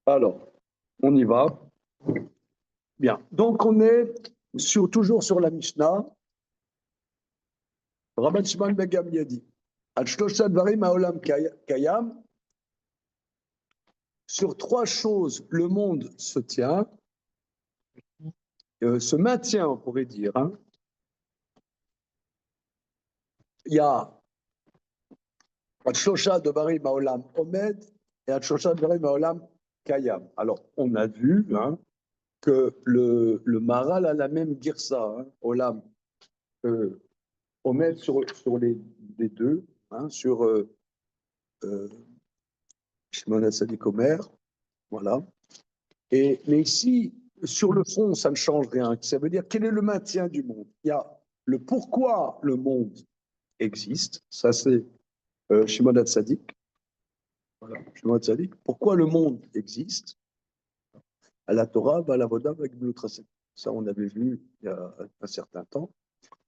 Alors, on y va. Bien. Donc, on est toujours sur la Mishnah. Rabban Shimon ben Gamliel dit Al shlosha dvarim haolam kayam. Sur trois choses, le monde se tient, se maintient, on pourrait dire. Hein. Il y a Al shlosha dvarim haolam omed et Al shlosha dvarim haolam kayam. Alors, on a vu que le Maharal a la même girsa, olam. On met sur les deux, sur Shimon HaTzadik Omer, voilà. Mais ici, sur le fond, ça ne change rien. Ça veut dire quel est le maintien du monde. Il y a le pourquoi le monde existe, ça c'est Shimon HaTzadik. Voilà, Shimon HaTzadik. Pourquoi le monde existe à la Torah, à la Voda, avec l'Utraset. Ça, on avait vu il y a un certain temps.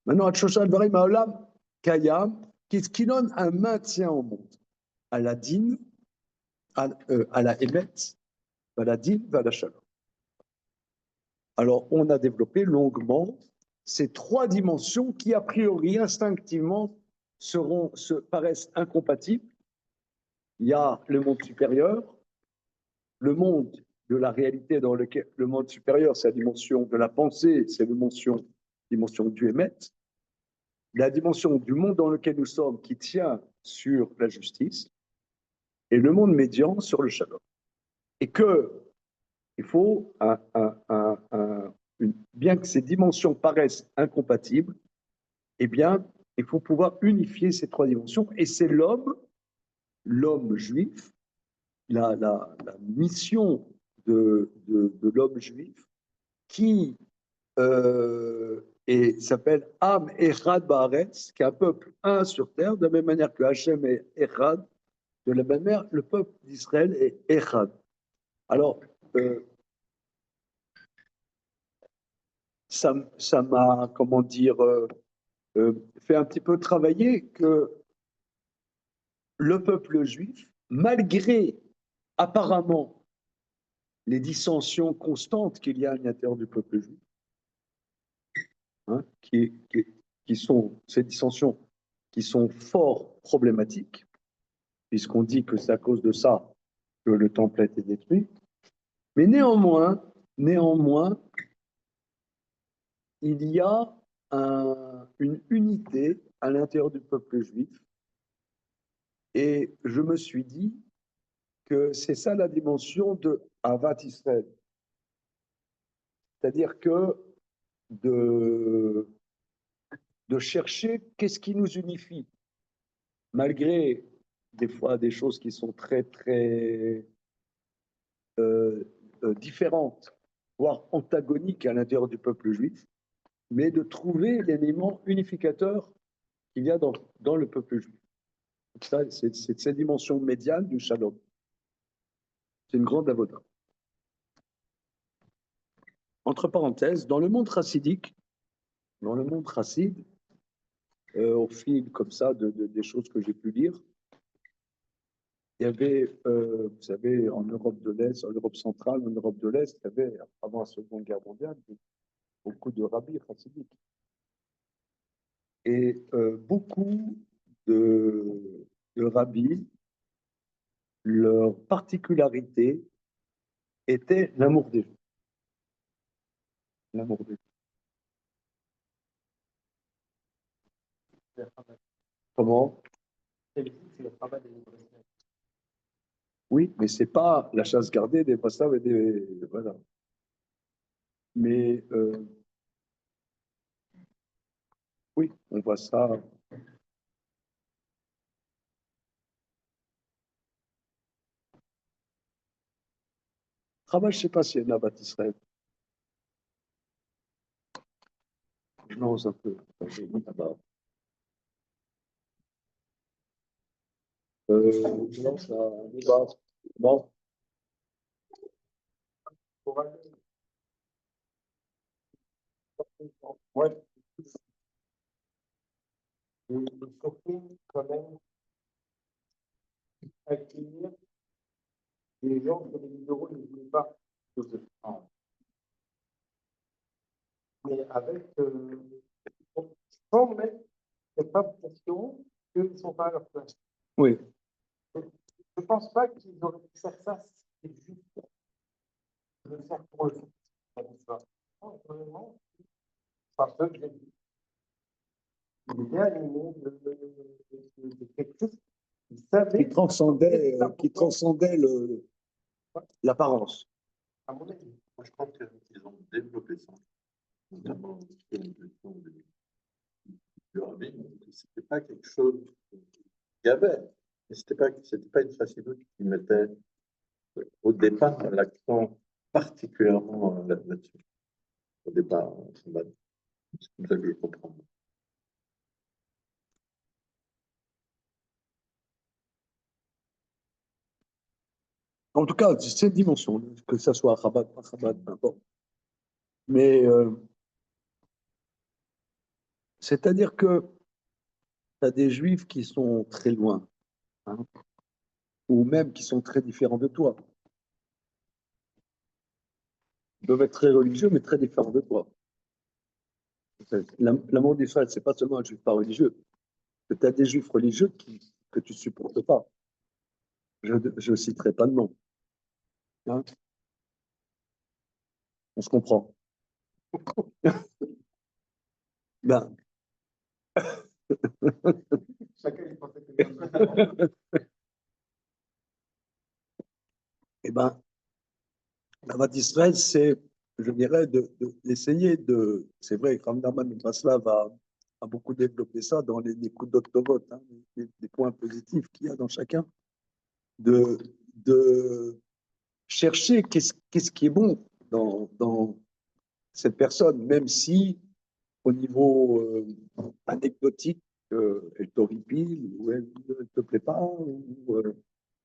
Maintenant, Hachosha Dvarim Haolam Kayam, qui donne un maintien au monde, à la dîne, à la émet, à la dîne, à la shalom. Alors, on a développé longuement ces trois dimensions qui, a priori, instinctivement, paraissent incompatibles. Il y a le monde supérieur, le monde de la réalité dans lequel le monde supérieur, c'est la dimension de la pensée, c'est la dimension du émet, la dimension du monde dans lequel nous sommes qui tient sur la justice, et le monde médian sur le shalom. Et que il faut, bien que ces dimensions paraissent incompatibles, eh bien, il faut pouvoir unifier ces trois dimensions. Et c'est l'homme juif, la mission de l'homme juif, qui s'appelle Am Echad Baaretz, qui est un peuple un sur terre, de la même manière que Hachem est Echad, de la même manière, le peuple d'Israël est Echad. Alors, ça m'a, comment dire, fait un petit peu travailler que le peuple juif, malgré apparemment les dissensions constantes qu'il y a à l'intérieur du peuple juif, qui sont ces dissensions qui sont fort problématiques, puisqu'on dit que c'est à cause de ça que le temple a été détruit, mais néanmoins, il y a une unité à l'intérieur du peuple juif. Et je me suis dit que c'est ça la dimension de Avat Israël. C'est-à-dire que de chercher qu'est-ce qui nous unifie, malgré des fois des choses qui sont très, très différentes, voire antagoniques à l'intérieur du peuple juif, mais de trouver l'élément unificateur qu'il y a dans le peuple juif. C'est cette dimension médiane du shalom. C'est une grande avoda. Entre parenthèses, dans le monde chassidique, au fil comme ça des choses que j'ai pu lire, il y avait, vous savez, en Europe de l'Est, en Europe centrale, en Europe de l'Est, il y avait, avant la Seconde Guerre mondiale, beaucoup de rabbis chassidiques. Et beaucoup de rabbis, leur particularité était l'amour des Juifs. L'amour des Juifs. Comment? Oui, mais c'est pas la chasse gardée des Braslav et des. Voilà. Mais oui, on voit ça. Travail, je ne sais pas s'il y en a à Bâti Israël. Je lance un peu. Là-bas. Je lance un débat. Bon. Ouais. Surtout, quand même, accueillir les gens sur les libéraux ne voulaient pas que je change. Mais avec, sans mettre cette impression qu'ils ne sont pas à leur place. Oui. Je ne pense pas qu'ils auraient pu faire ça si c'était juste de le faire pour eux. Non, vraiment, parce que j'ai dit, il est bien animé de quelque chose qui savait qui transcendait l'apparence. à mon avis. Moi, je pense qu'ils ont développé ça, notamment sur une question du rabbin. C'était pas quelque chose qu'il y avait, mais c'était pas une chassidoute qui mettait au départ l'accent particulièrement là-dessus. Au départ, c'est comme ça que je comprends. En tout cas, c'est cette dimension, que ça soit Chabad, pas Chabad, peu importe. Mais c'est-à-dire que tu as des juifs qui sont très loin, hein, ou même qui sont très différents de toi. Ils peuvent être très religieux, mais très différents de toi. L'amour d'Israël, c'est pas seulement un juif pas religieux. Tu as des juifs religieux que tu ne supportes pas. Je ne citerai pas de nom. Hein, on se comprend. Ben, Chacun il pensait que eh ben, l'amour d'Israël, c'est, je dirais, d'essayer de. C'est vrai, Rav Nachman de Breslav a beaucoup développé ça dans les coups d'octovote, hein, les points positifs qu'il y a dans chacun, de chercher qu'est-ce qui est bon dans cette personne, même si au niveau anecdotique, elle t'horripile, ou elle ne te plaît pas, ou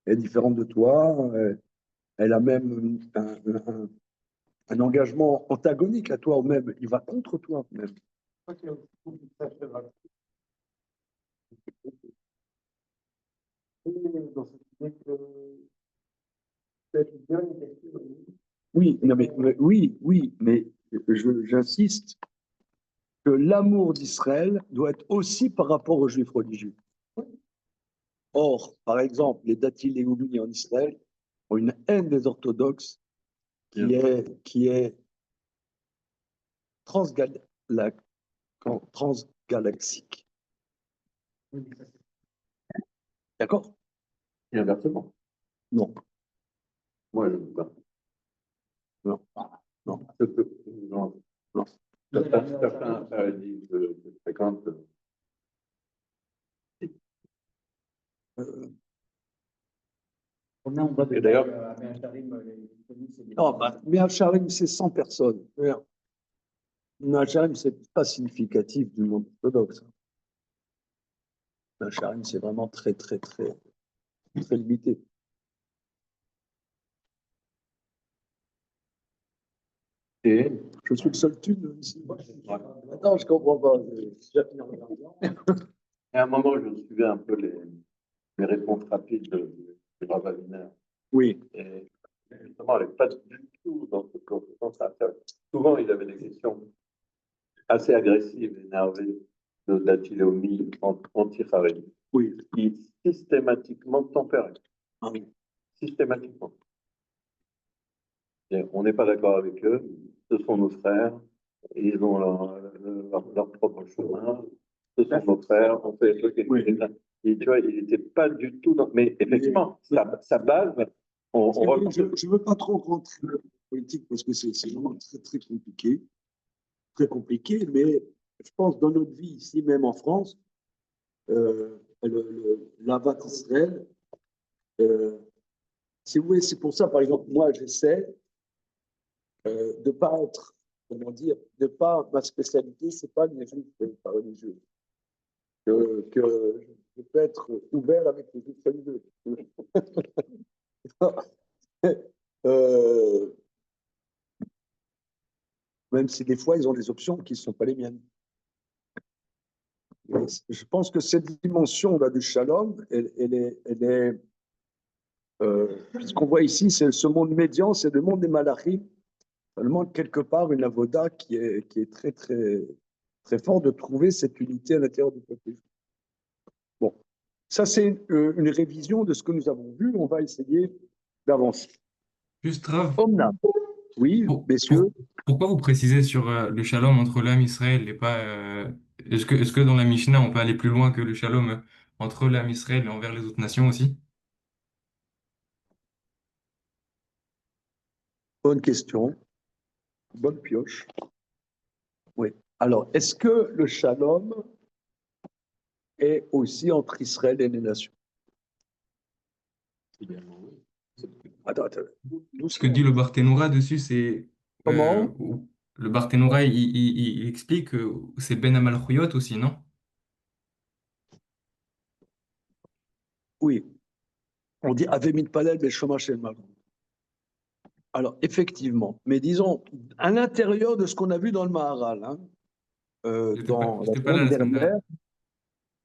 elle est différente de toi, elle a même un engagement antagonique à toi, ou même il va contre toi. Même. Oui, non, mais j'insiste que l'amour d'Israël doit être aussi par rapport aux juifs religieux. Or, par exemple, les Dati Léoumi en Israël ont une haine des orthodoxes qui est transgalaxique. D'accord? Et inversement. Non. Moi, je ne veux pas. Non. Non. Non. Non. Certains disent que je fréquente. Et d'ailleurs, Non, mais à Sharim, c'est 100 personnes. Mais à Sharim, c'est pas significatif du monde orthodoxe. À Sharim, c'est vraiment très, très, très, très limité. et Je suis le seul thune ici. Attends, je comprends pas. à un moment, je suivais un peu les réponses rapides du Rav Aviner. Oui. Et justement, elle n'est pas du tout dans ce sens-là. Souvent, il avait des questions assez agressives, énervées de Datiléomi anti-Haredi. Oui. Qui systématiquement tempéraient. Ah oui. Systématiquement. Et on n'est pas d'accord avec eux, ce sont nos frères, ils ont leur propre chemin, ce sont nos frères, on fait Oui. Et tu vois, il n'était pas du tout dans. Mais effectivement, sa base, je ne veux pas trop rentrer dans la politique parce que c'est vraiment très, très compliqué. Très compliqué, mais je pense dans notre vie, ici même en France, l'Avat Israël, si vous voulez, c'est pour ça, par exemple, moi, j'essaie de ne pas être, comment dire, de pas, ma spécialité, c'est pas les juifs pas religieux. Que je peux être ouvert avec les juifs religieux. Même si des fois, ils ont des options qui ne sont pas les miennes. Je pense que cette dimension là, du shalom, elle est Ce qu'on voit ici, c'est ce monde médian, c'est le monde des malachim. Ça demande quelque part une avoda qui est très, très, très fort de trouver cette unité à l'intérieur du peuple juif. Bon, ça c'est une révision de ce que nous avons vu. On va essayer d'avancer. Juste Rav, Omna. Oui, pour- messieurs. pour- pourquoi vous précisez sur le shalom entre l'âme Israël et pas est-ce que dans la Mishnah on peut aller plus loin que le shalom entre l'âme Israël et envers les autres nations aussi? Bonne question. Bonne pioche. Oui. Alors, est-ce que le shalom est aussi entre Israël et les nations? Également, oui. Attends, attends. Ce que dit le Barthénoura dessus, c'est Comment? le Barthénoura il explique que c'est Ben Amalchouyot aussi, non? Oui. On dit Avemit Palel Beshomash El Malchut. Alors, effectivement, mais disons, à l'intérieur de ce qu'on a vu dans le Maharal, hein, dans la J'étais pas là semaine la semaine dernière. dernière,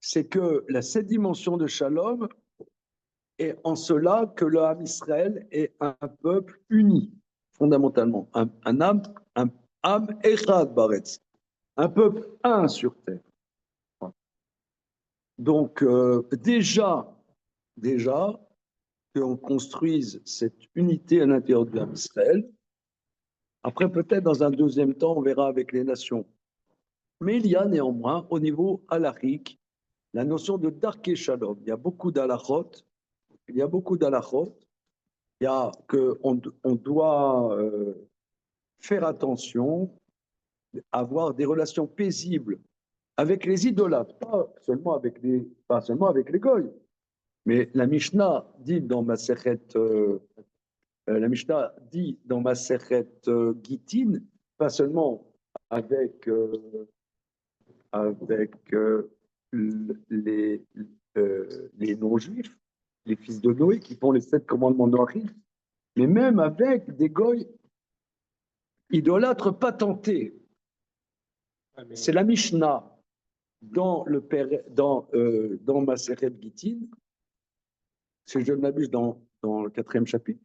c'est que cette dimension de Shalom est en cela que le Ham Israël est un peuple uni, fondamentalement. Un âme Echad Baretz, un peuple un sur terre. Donc, déjà qu'on construise cette unité à l'intérieur de l'Am Israël. Après, peut-être dans un deuxième temps, on verra avec les nations. Mais il y a néanmoins, au niveau halachique, la notion de Darké Shalom. Il y a beaucoup d'halachot. Il y a beaucoup d'halachot. Il y a on doit faire attention, avoir des relations paisibles avec les idolâtres, pas seulement avec les goy. Mais la Mishnah dit dans Masechet Gittin, pas seulement avec les, les non-juifs, les fils de Noé qui font les 7 commandements noachiques, mais même avec des goy idolâtres patentés. C'est la Mishnah dans Masechet Gittin, si je ne m'abuse dans le 4e chapitre,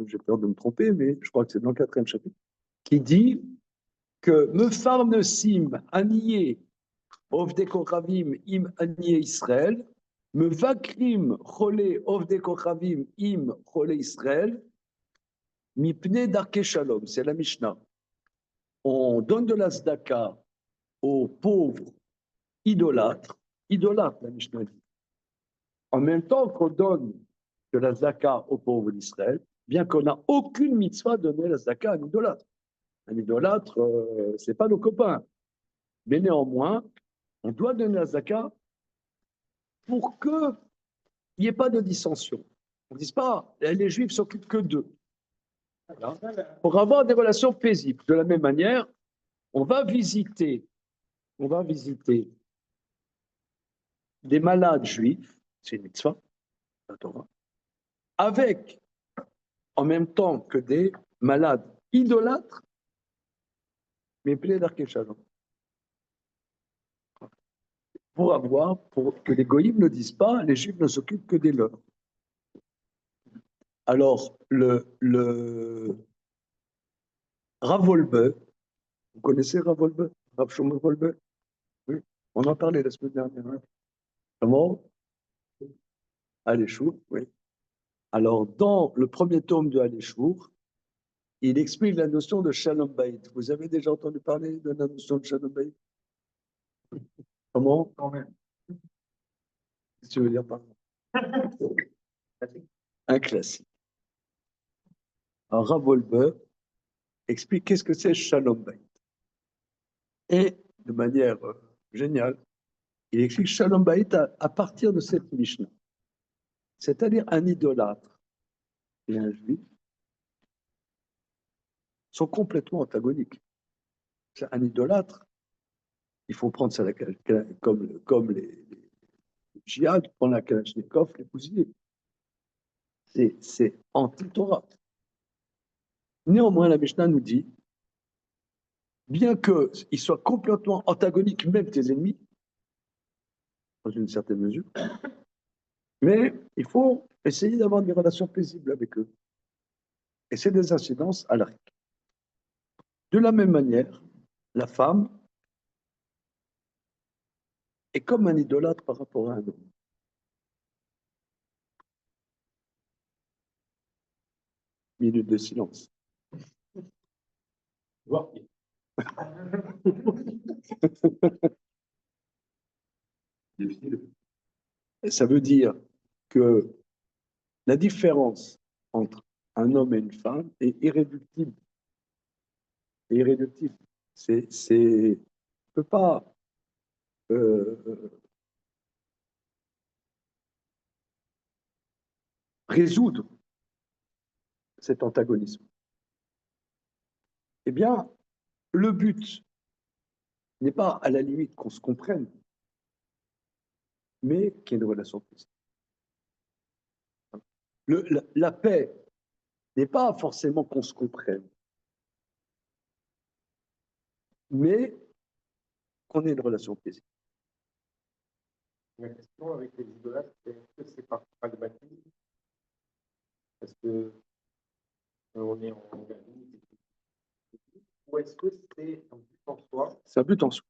j'ai peur de me tromper, mais je crois que c'est dans le 4e chapitre, qui dit que Mefarnesim Aniye Ovde Kochavim im Aniye Israël, Mevakrim Chole Ovde Kochavim im Chole Israël, Mipne Darke Shalom, c'est la Mishnah. On donne de la tzedaka aux pauvres idolâtres, la Mishnah dit. En même temps qu'on donne de la tzedaka aux pauvres d'Israël, bien qu'on n'a aucune mitzvah de donner la tzedaka à un idolâtre. Un idolâtre, ce n'est pas nos copains. Mais néanmoins, on doit donner la tzedaka pour qu'il n'y ait pas de dissension. On ne dise pas, les Juifs s'occupent que d'eux. Voilà. Pour avoir des relations paisibles. De la même manière, on va visiter des malades juifs, c'est une mitzvah, la Torah, avec, en même temps que des malades idolâtres, mais pleins d'Arké Shalom. Pour que les goïms ne disent pas, les juifs ne s'occupent que des leurs. Alors, le Rav Wolbe, vous connaissez Rav Wolbe, Rav Shlomo Wolbe? Oui, on en parlait la semaine dernière. Hein. Comment? Aléchour, oui. Alors, dans le premier tome de Aléchour, il explique la notion de Shalom Bayit. Vous avez déjà entendu parler de la notion de Shalom Bayit? Comment? Quand même. Qu'est-ce que tu veux dire par là? Un classique. Alors, Rav Wolbe explique qu'est-ce que c'est Shalom Bayit. Et de manière géniale, il explique Shalom Bayit à partir de cette Mishnah. C'est-à-dire un idolâtre et un juif sont complètement antagoniques. Un idolâtre, il faut prendre ça comme les djihad, prendre la Kalachnikov, les fusiller. C'est anti-Torah. Néanmoins, la Mishnah nous dit, bien qu'ils soient complètement antagoniques, même tes ennemis, dans une certaine mesure, Mais il faut essayer d'avoir des relations paisibles avec eux. Et c'est des incidences à l'arc. De la même manière, la femme est comme un idolâtre par rapport à un homme. Minute de silence. Et ça veut dire que la différence entre un homme et une femme est irréductible. C'est irréductible. On ne peut pas résoudre cet antagonisme. Eh bien, le but n'est pas à la limite qu'on se comprenne, mais qu'il y ait une relation paisible. La paix n'est pas forcément qu'on se comprenne, mais qu'on ait une relation paisible. La question avec les idolâtres, c'est est-ce que c'est par pragmatisme? Est-ce que on est en organisme? Ou est-ce que c'est un but en soi? C'est un but en soi.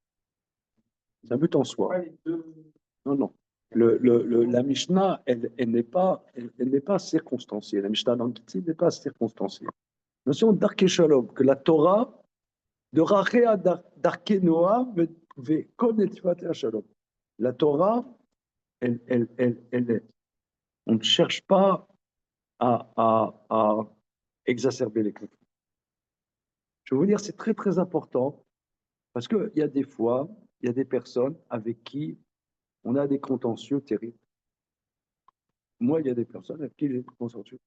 C'est un but en soi. Pas les deux. Non, non. La Mishnah, elle n'est pas circonstanciée. La Mishnah dans le Kittil n'est pas circonstanciée. Notion d'Arké Shalom, que la Torah, de Rachea d'Arké Noah, ve Konetvat Shalom. La Torah, elle est. On ne cherche pas à exacerber les conflits. Je veux vous dire, c'est très très important parce qu'il y a des fois, il y a des personnes avec qui on a des contentieux terribles. Moi, il y a des personnes avec qui j'ai des contentieux.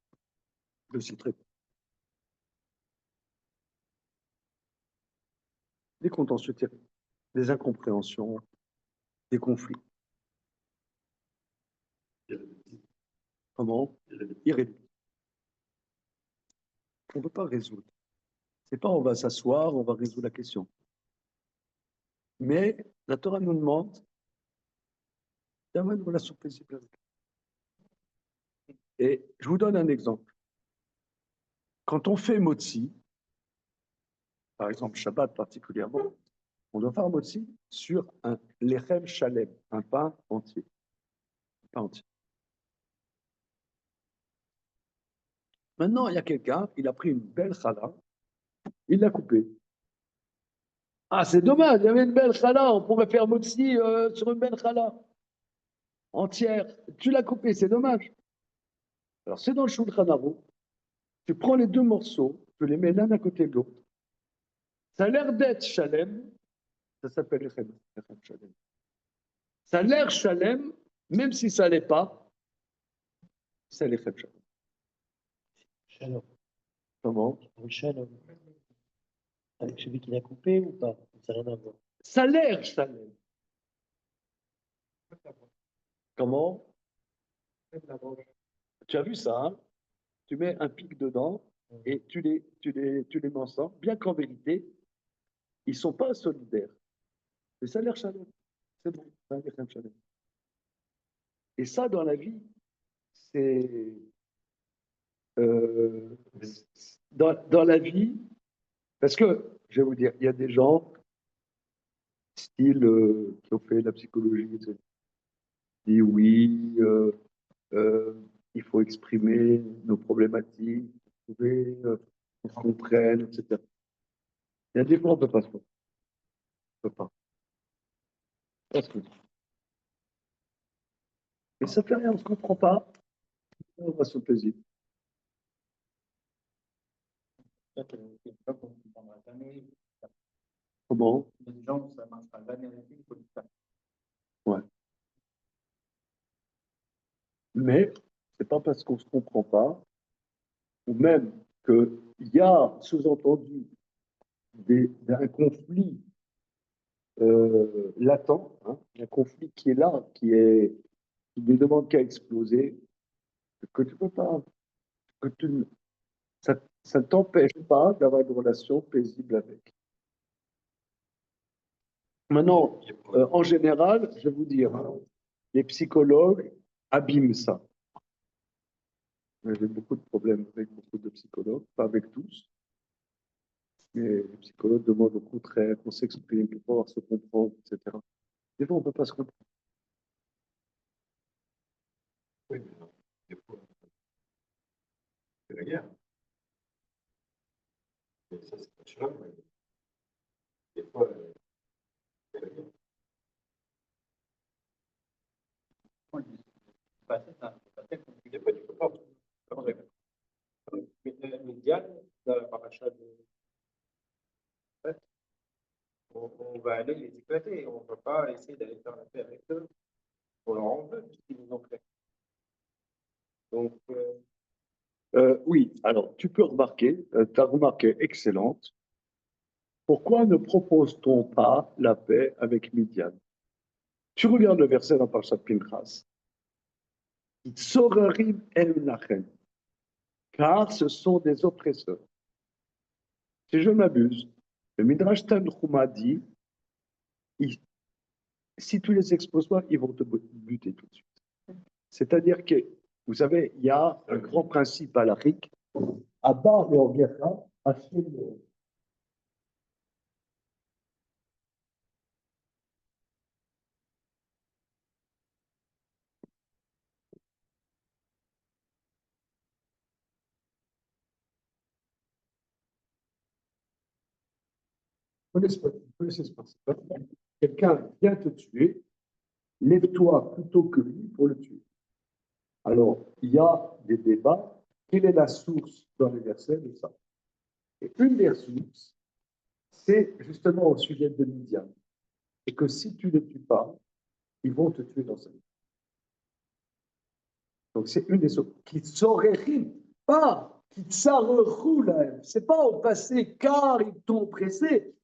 Je le sais très bien. Des contentieux terribles, des incompréhensions, des conflits. Comment? Irréductibles. On ne peut pas résoudre. C'est pas on va s'asseoir, on va résoudre la question. Mais la Torah nous demande d'avoir une relation paisible avec elle. Et je vous donne un exemple. Quand on fait motzi, par exemple Shabbat particulièrement, on doit faire un motzi sur un lechem shalem, un pain entier. Un pain entier. Maintenant, il y a quelqu'un, il a pris une belle challah, il l'a coupée. Ah, c'est dommage, il y avait une belle challah, on pourrait faire motzi sur une belle challah entière. Tu l'as coupée, c'est dommage. Alors, c'est dans le Shulchan Aruch. Tu prends les deux morceaux, tu les mets l'un à côté de l'autre. Ça a l'air d'être Shalem, ça s'appelle Lechem Shalem. Ça a l'air Shalem, même si ça ne l'est pas, c'est Lechem Shalem. Shalom. Comment? Oui, shalom. Avec celui qui l'a coupé ou pas? Ça n'a rien à voir. Ça a l'air Shalem. Comment? Tu as vu ça, hein? Tu mets un pic dedans et tu les mets ensemble, bien qu'en vérité, ils ne sont pas solidaires. Mais ça a l'air Shalem. C'est bon, ça a l'air Shalem. Et ça, dans la vie, c'est dans la vie, parce que je vais vous dire, il y a des gens, style qui ont fait la psychologie, qui disent oui, il faut exprimer nos problématiques, trouver, qu'on se comprenne, etc. Il y a des fois, on ne peut pas se comprendre. On ne peut pas. Parce que... Mais ça fait rien, on ne se comprend pas, on va se plaisir. Comment? Il y a des gens où ça ne marchera jamais avec eux, il faut le faire. Ouais. Mais c'est pas parce qu'on ne se comprend pas, ou même qu'il y a sous-entendu un conflit latent, hein, un conflit qui est là, qui ne demande qu'à exploser, que tu peux pas, que tu, ça ne t'empêche pas d'avoir une relation paisible avec. Maintenant, en général, je vais vous dire, hein, les psychologues, abîme ça. J'ai beaucoup de problèmes avec beaucoup de psychologues, pas avec tous, mais les psychologues demandent au contraire qu'on s'exprime pour pouvoir se comprendre, etc. Des fois, on ne peut pas se comprendre. Oui, mais non, des fois, c'est la guerre. Et ça, c'est pas cher, mais des fois, c'est la guerre. Bah, c'est ça. Il n'y a pas du papa. Midian, dans la paracha on va aller les éclater. On ne va pas essayer d'aller faire la paix avec eux. On leur en veut, puisqu'ils nous ont fait. Donc, Oui, alors tu peux remarquer, ta remarque est excellente. Pourquoi ne propose-t-on pas la paix avec Midian? Tu regardes le verset dans Parashat Pinchas. Tsorarim el Menachem, car ce sont des oppresseurs. Si je ne m'abuse, le Midrash Tanchuma dit, si tu les exposes pas, ils vont te buter tout de suite. C'est-à-dire que, vous savez, il y a un grand principe halachique, Abba et Orgecha, Hashem le. Connaissez ce principe. Quelqu'un vient te tuer, lève-toi plutôt que lui pour le tuer. Alors, il y a des débats. Quelle est la source dans les versets de ça? Et une des sources, c'est justement au sujet de Midian. Et que si tu ne les tues pas, ils vont te tuer dans sa vie. Donc, c'est une des sources. Qui s'aurait pas, qui s'arreroulent. C'est pas au passé car ils t'ont oppressé.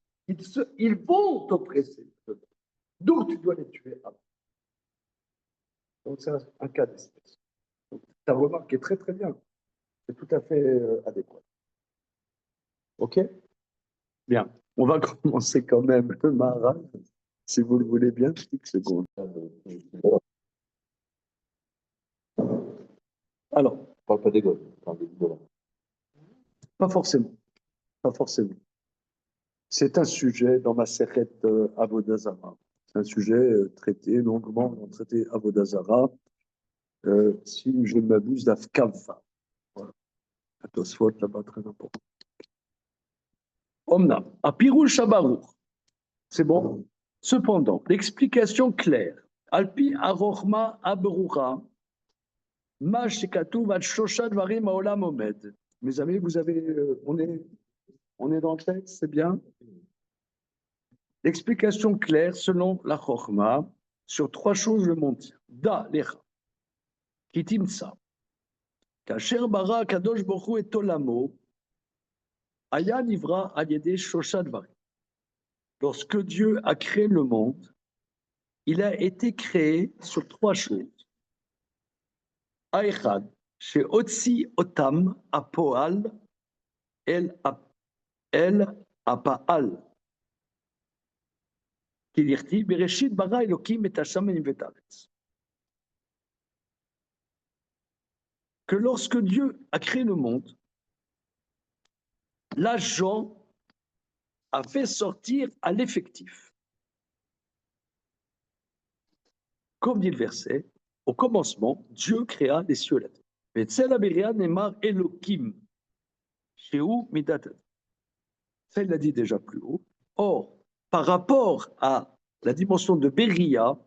Ils vont t'oppresser. Donc, tu dois les tuer avant. Donc, c'est un cas d'espèce. Ta remarque est très, très bien. C'est tout à fait adéquat. OK? Bien. On va commencer quand même le Maharal, si vous le voulez bien. 5 secondes. Alors, On parle pas des gosses, on parle des idolâtres. pas forcément. Pas forcément. C'est un sujet dans ma serrette Avodazara. C'est un sujet traité longuement dans le traité Avodazara. Si je ne m'abuse, d'Afkava. Voilà. Un Tosfot là-bas, très important. Omna, Apirul Shabarour. C'est bon. Cependant, l'explication claire, Alpi Arochma Aberura, Ma Shekatu Vat Shosha Dvarim Haolam Omed. Mes amis, vous avez, on est dans le texte, c'est bien. L'explication claire, selon la Chochma, sur 3 choses le monde tient. Da Lecha, Kitimsa, Kasher Bara Kadosh Borou et Tolamo, Aya Nivra Ayede Shosha Dvarim. Lorsque Dieu a créé le monde, il a été créé sur 3 choses. Aechad, chez Otsi Otam, Apoal, El Apaal. Kilirti, Bereshit bara Elokim et Hashem vetaretz. Que lorsque Dieu a créé le monde, l'agent a fait sortir à l'effectif. Comme dit le verset, au commencement, Dieu créa les cieux et la terre. Vetzel Abiria Nemar Elokim, Sheu Midat. Ça, il l'a dit déjà plus haut. Or, par rapport à la dimension de Beria,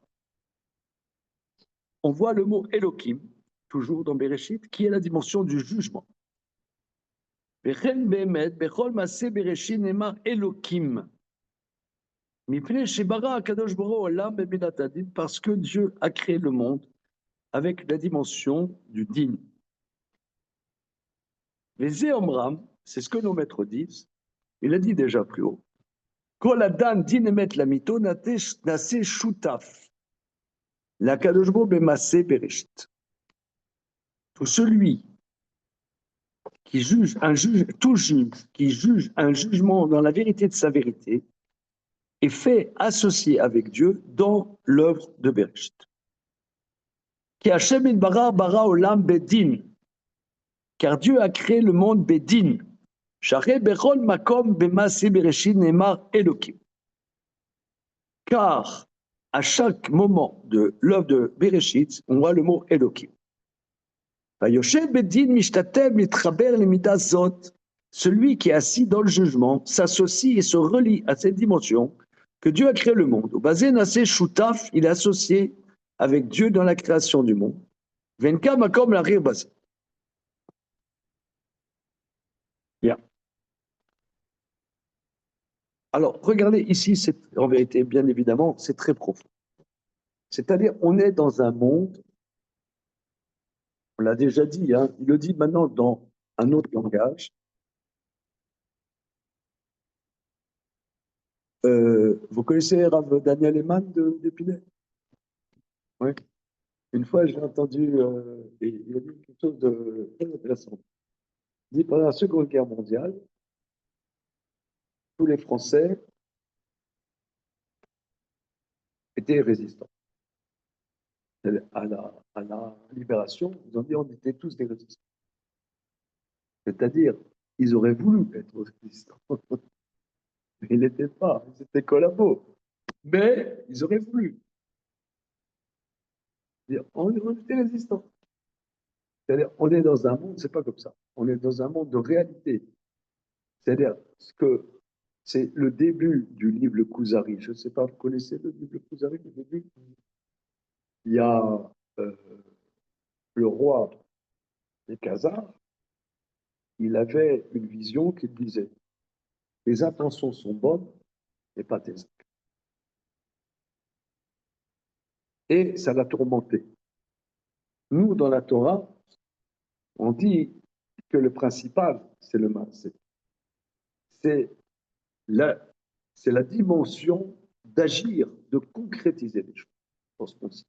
on voit le mot Elokim, toujours dans Bereshit, qui est la dimension du jugement. Bechen Behemet, Bechol Maseh Bereshit Nemar Elokim. Mipnei Shebara Akadosh Borou Olam Beminat Hadin, parce que Dieu a créé le monde avec la dimension du din. Les Omram, c'est ce que nos maîtres disent, il a dit déjà plus haut. Kol Adam din emet lamito nase shutaf. La Kadosh Borou Bemaseh Bereshit. Tout celui qui juge un juge, tout juge qui juge un jugement dans la vérité de sa vérité est fait associer avec Dieu dans l'œuvre de Bereshit. Ki Hashem itbarach bara olam bedin. Car Dieu a créé le monde bedin. Share bechol makom b'maaseh bereshit ne'emar Elokim. Car à chaque moment de l'œuvre de Bereshit, on voit le mot Elokim. Vayoshev bedin mishtatev mitchaber lemidah zot. Celui qui est assis dans le jugement s'associe et se relie à cette dimension que Dieu a créé le monde. Au basé nasé shutaf, il est associé avec Dieu dans la création du monde. Venka makom la rir basé. Bien. Alors, regardez ici, c'est en vérité, bien évidemment, c'est très profond. C'est-à-dire, on est dans un monde, on l'a déjà dit, hein, il le dit maintenant dans un autre langage. Vous connaissez Rav Daniel Eman d'Épinay? Oui. Une fois, j'ai entendu, et il a dit quelque chose de très intéressant. Il dit, pendant la Seconde Guerre mondiale, tous les Français étaient résistants. À la libération, ils ont dit on était tous des résistants. C'est-à-dire, ils auraient voulu être résistants. Mais ils n'étaient pas, ils étaient collabos. Mais ils auraient voulu. On était résistants. C'est-à-dire, on est dans un monde, c'est pas comme ça. On est dans un monde de réalité. C'est-à-dire, que c'est le début du livre Le Kuzari. Je ne sais pas, vous connaissez le livre Le Kuzari, le début? Il y a le roi des Khazars, il avait une vision qui disait les intentions sont bonnes, mais pas tes actes. Et ça l'a tourmenté. Nous, dans la Torah, on dit que le principal, c'est le maaseh. C'est la dimension d'agir, de concrétiser les choses dans ce concept.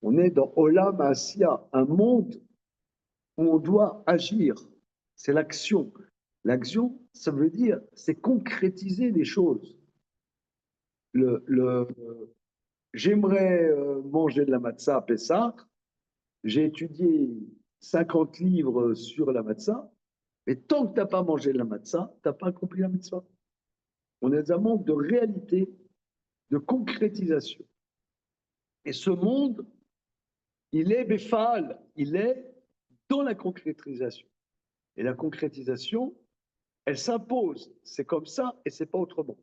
On est dans Olam Asiya, un monde où on doit agir. C'est l'action. L'action, ça veut dire, c'est concrétiser les choses. J'aimerais manger de la matzah à Pessah. J'ai étudié 50 livres sur la matzah, mais tant que tu n'as pas mangé de la matzah, tu n'as pas accompli la mitzvah. On est dans un monde de réalité, de concrétisation. Et ce monde, il est béfal, il est dans la concrétisation. Et la concrétisation, elle s'impose. C'est comme ça et c'est pas autrement.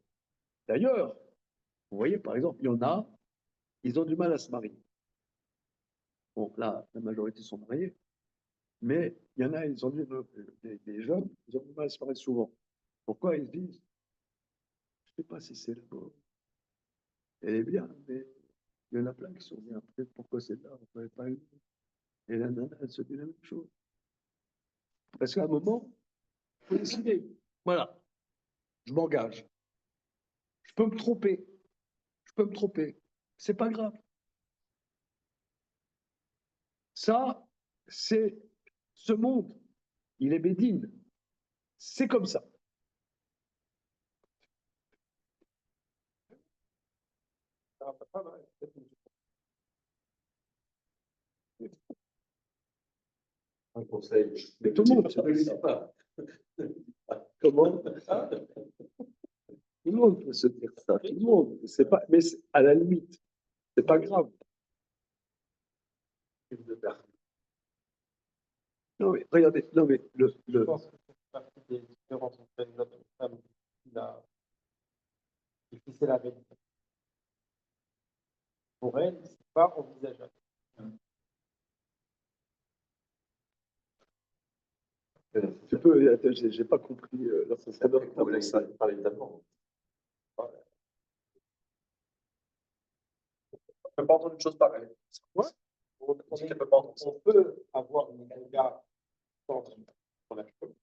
D'ailleurs, vous voyez, par exemple, il y en a, ils ont du mal à se marier. Bon, là, la majorité sont mariés. Mais il y en a, ils ont des jeunes, ils ont du mal à se marier souvent. Pourquoi? Ils se disent, je ne sais pas si c'est la bonne. Elle est bien, mais il y en a plein qui sont bien. Peut-être pourquoi c'est là, on ne pas eu. Et la nana, elle se dit la même chose. Parce qu'à un moment, il faut décider. Voilà, je m'engage. Je peux me tromper. Je peux me tromper. C'est pas grave. Ça, c'est ce monde. Il est bédine. C'est comme ça. Un conseil. Mais tout le monde ne le dit pas. Comment? Tout le monde peut se dire ça. Tout le monde. C'est pas, mais à la limite, c'est pas grave. Non, mais regardez, non, mais Je pense que c'est partie des différences entre les hommes et les femmes qui c'est la vérité. Pour elle, c'est pas envisageable. tu peux, j'ai pas compris la Ça doit parler d'avant. On ne peut pas entendre une chose pareille. Ouais. On peut avoir une regard sans la chose,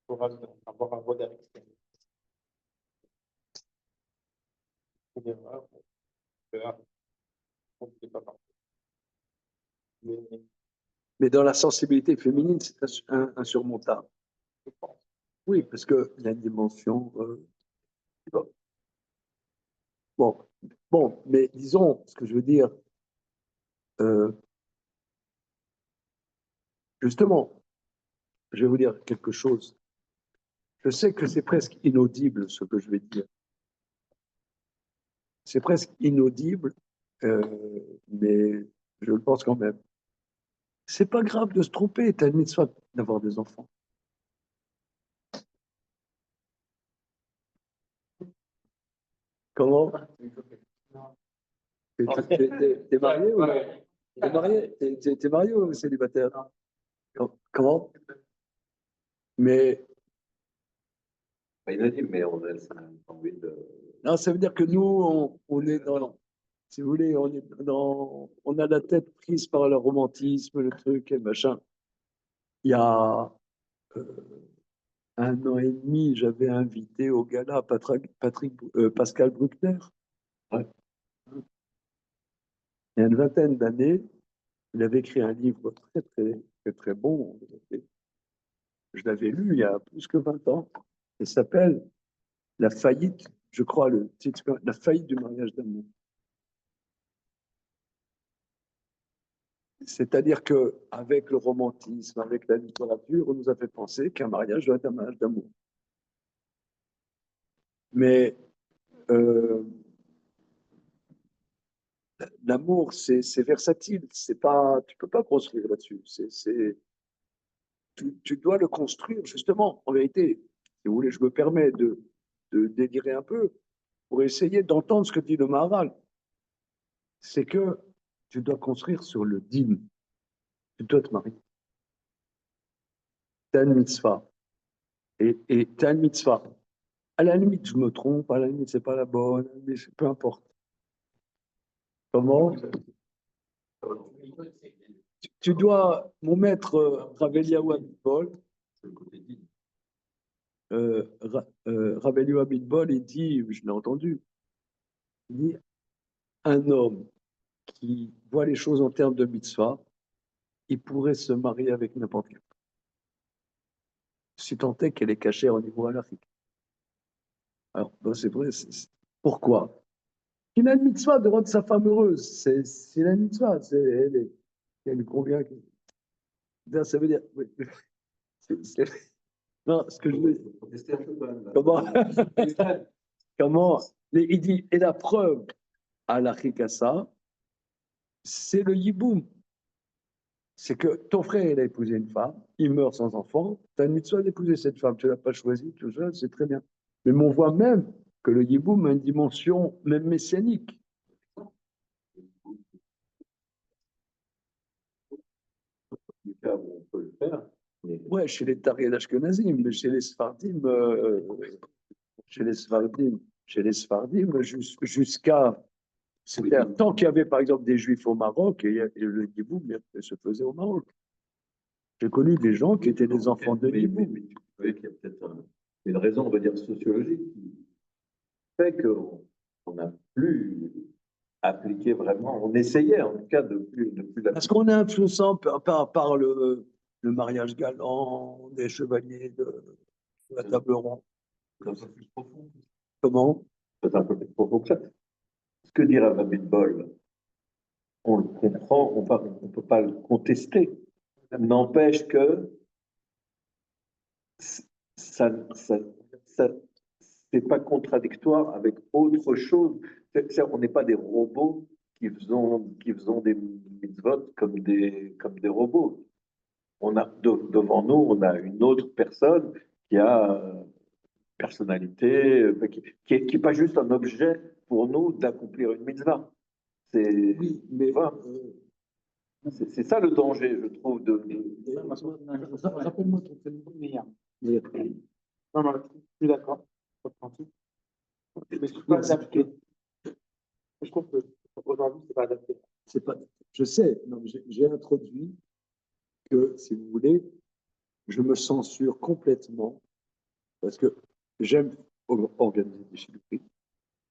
pour avoir un regard extérieur. Mais dans la sensibilité féminine, c'est insurmontable. Je pense. Oui, parce qu'il y a une dimension. Bon. Bon, mais disons, ce que je veux dire, Justement, je vais vous dire quelque chose. Je sais que c'est presque inaudible ce que je vais dire. C'est presque inaudible, mais je le pense quand même. C'est pas grave de se tromper, t'as une mitzvah d'avoir des enfants. Comment? T'es marié ou t'es marié? T'es marié ou célibataire? Comment? Mais Pas inaudible, mais on a envie de. non, ça veut dire que nous, on est dans, si vous voulez, on a la tête prise par le romantisme, le truc et le machin. Il y a euh, 1 an et demi, j'avais invité au gala Pascal Bruckner. Ouais. Il y a une vingtaine d'années, il avait écrit un livre très, très, très, très bon. Je l'avais lu il y a plus que 20 ans. Il s'appelle La faillite, je crois, le titre, La faillite du mariage d'amour. C'est-à-dire qu'avec le romantisme, avec la littérature, on nous a fait penser qu'un mariage doit être un mariage d'amour. Mais l'amour, c'est versatile. C'est pas, tu peux pas construire là-dessus. Tu dois le construire, justement. En vérité, si vous voulez, je me permets de délirer un peu pour essayer d'entendre ce que dit le Maharal. C'est que tu dois construire sur le dîme. Tu dois te marier. Tu as une mitzvah. Et tu as une mitzvah. À la limite, je me trompe, à la limite, c'est pas la bonne, mais peu importe. Comment? Tu dois, mon maître Raveliaou Abitbol, Raveliaou Abitbol, il dit, je l'ai entendu, il dit, un homme qui voit les choses en termes de mitzvah, il pourrait se marier avec n'importe quel. Si tant est qu'elle est cachée au niveau halakhique. Alors, ben, c'est vrai, pourquoi? Il a une mitzvah de rendre sa femme heureuse. C'est la mitzvah. Elle convient. Ça veut dire. Oui, non, ce que je veux comment, comment il dit, et la preuve à la Rikassa, c'est le yiboum. C'est que ton frère, il a épousé une femme, il meurt sans enfant, tu as une mitzvah d'épouser cette femme, tu ne l'as pas choisie, tout ça, c'est très bien. Mais on voit même que le yiboum a une dimension même messianique. On peut le faire. Ouais, chez les Tariel Ashkenazim, mais chez les Sfardim, jusqu'à. C'était un temps qu'il y avait, par exemple, des Juifs au Maroc, et le Yiboum se faisait au Maroc. J'ai connu des gens qui étaient des enfants de Yiboum. Mais tu trouvais qu'il y a peut-être une raison, on va dire, sociologique qui fait qu'on n'a plus appliqué vraiment, on essayait en tout cas de plus Parce qu'on est influençant par le mariage galant, des chevaliers de la table ronde. C'est un peu plus profond. Comment? C'est un peu plus profond que ça. Ce que dit Rav Bol, on le comprend, on ne peut pas le contester. N'empêche que ça, ça, ça c'est pas contradictoire avec autre chose. On n'est pas des robots qui faisons des mitzvot comme des robots. On a devant nous, on a une autre personne qui a personnalité, qui est pas juste un objet pour nous d'accomplir une mitzvah. Oui, mais voilà. C'est ça le danger, je trouve. Rappelle-moi ton prénom. Non, non, je suis d'accord. Mais je ne suis pas adapté. Je trouve qu'aujourd'hui, ce n'est pas adapté. Pas, je sais, j'ai introduit que, si vous voulez, je me censure complètement parce que j'aime organiser des chiffres.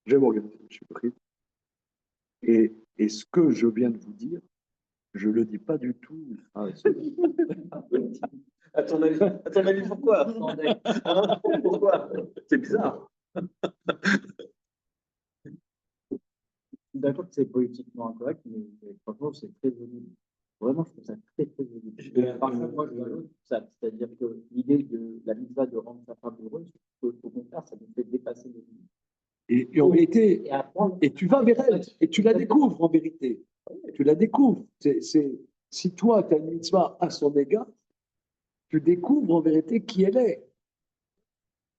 J'aime organiser des chiffres. Et ce que je viens de vous dire, je ne le dis pas du tout. À ton avis, pourquoi? Pourquoi? C'est bizarre. D'accord que c'est politiquement incorrect, mais franchement, c'est très joli. Vraiment, je trouve ça très, très joli. Par contre, moi, je vois l'autre, ça. C'est-à-dire que l'idée de la mitzvah de rendre sa femme heureuse, au contraire, ça nous fait dépasser les limites. Et en vérité, Et apprendre. et tu vas vers elle, et tu la découvres en vérité. Tu la découvres. Si toi, tu as une mitzvah à son égard, tu découvres en vérité qui elle est.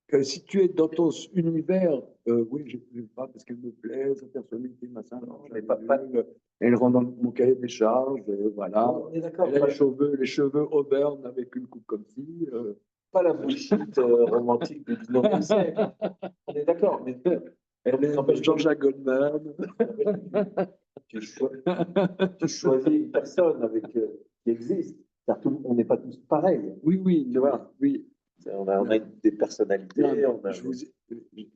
Que si tu es dans ton univers, oui, je ne pas parce qu'elle me plaît, sa personnalité, machin, non, je l'ai pas, elle rentre dans mon cahier des charges, voilà. On est d'accord. Elle a les cheveux auburn avec une coupe comme ci. Pas la bullshit romantique du 19e siècle. On est d'accord, mais elle n'empêche Jean-Jacques Goldman. tu choisis une personne avec, qui existe. On n'est pas tous pareils. Oui, oui, Tu vois. oui. On a des personnalités. Non,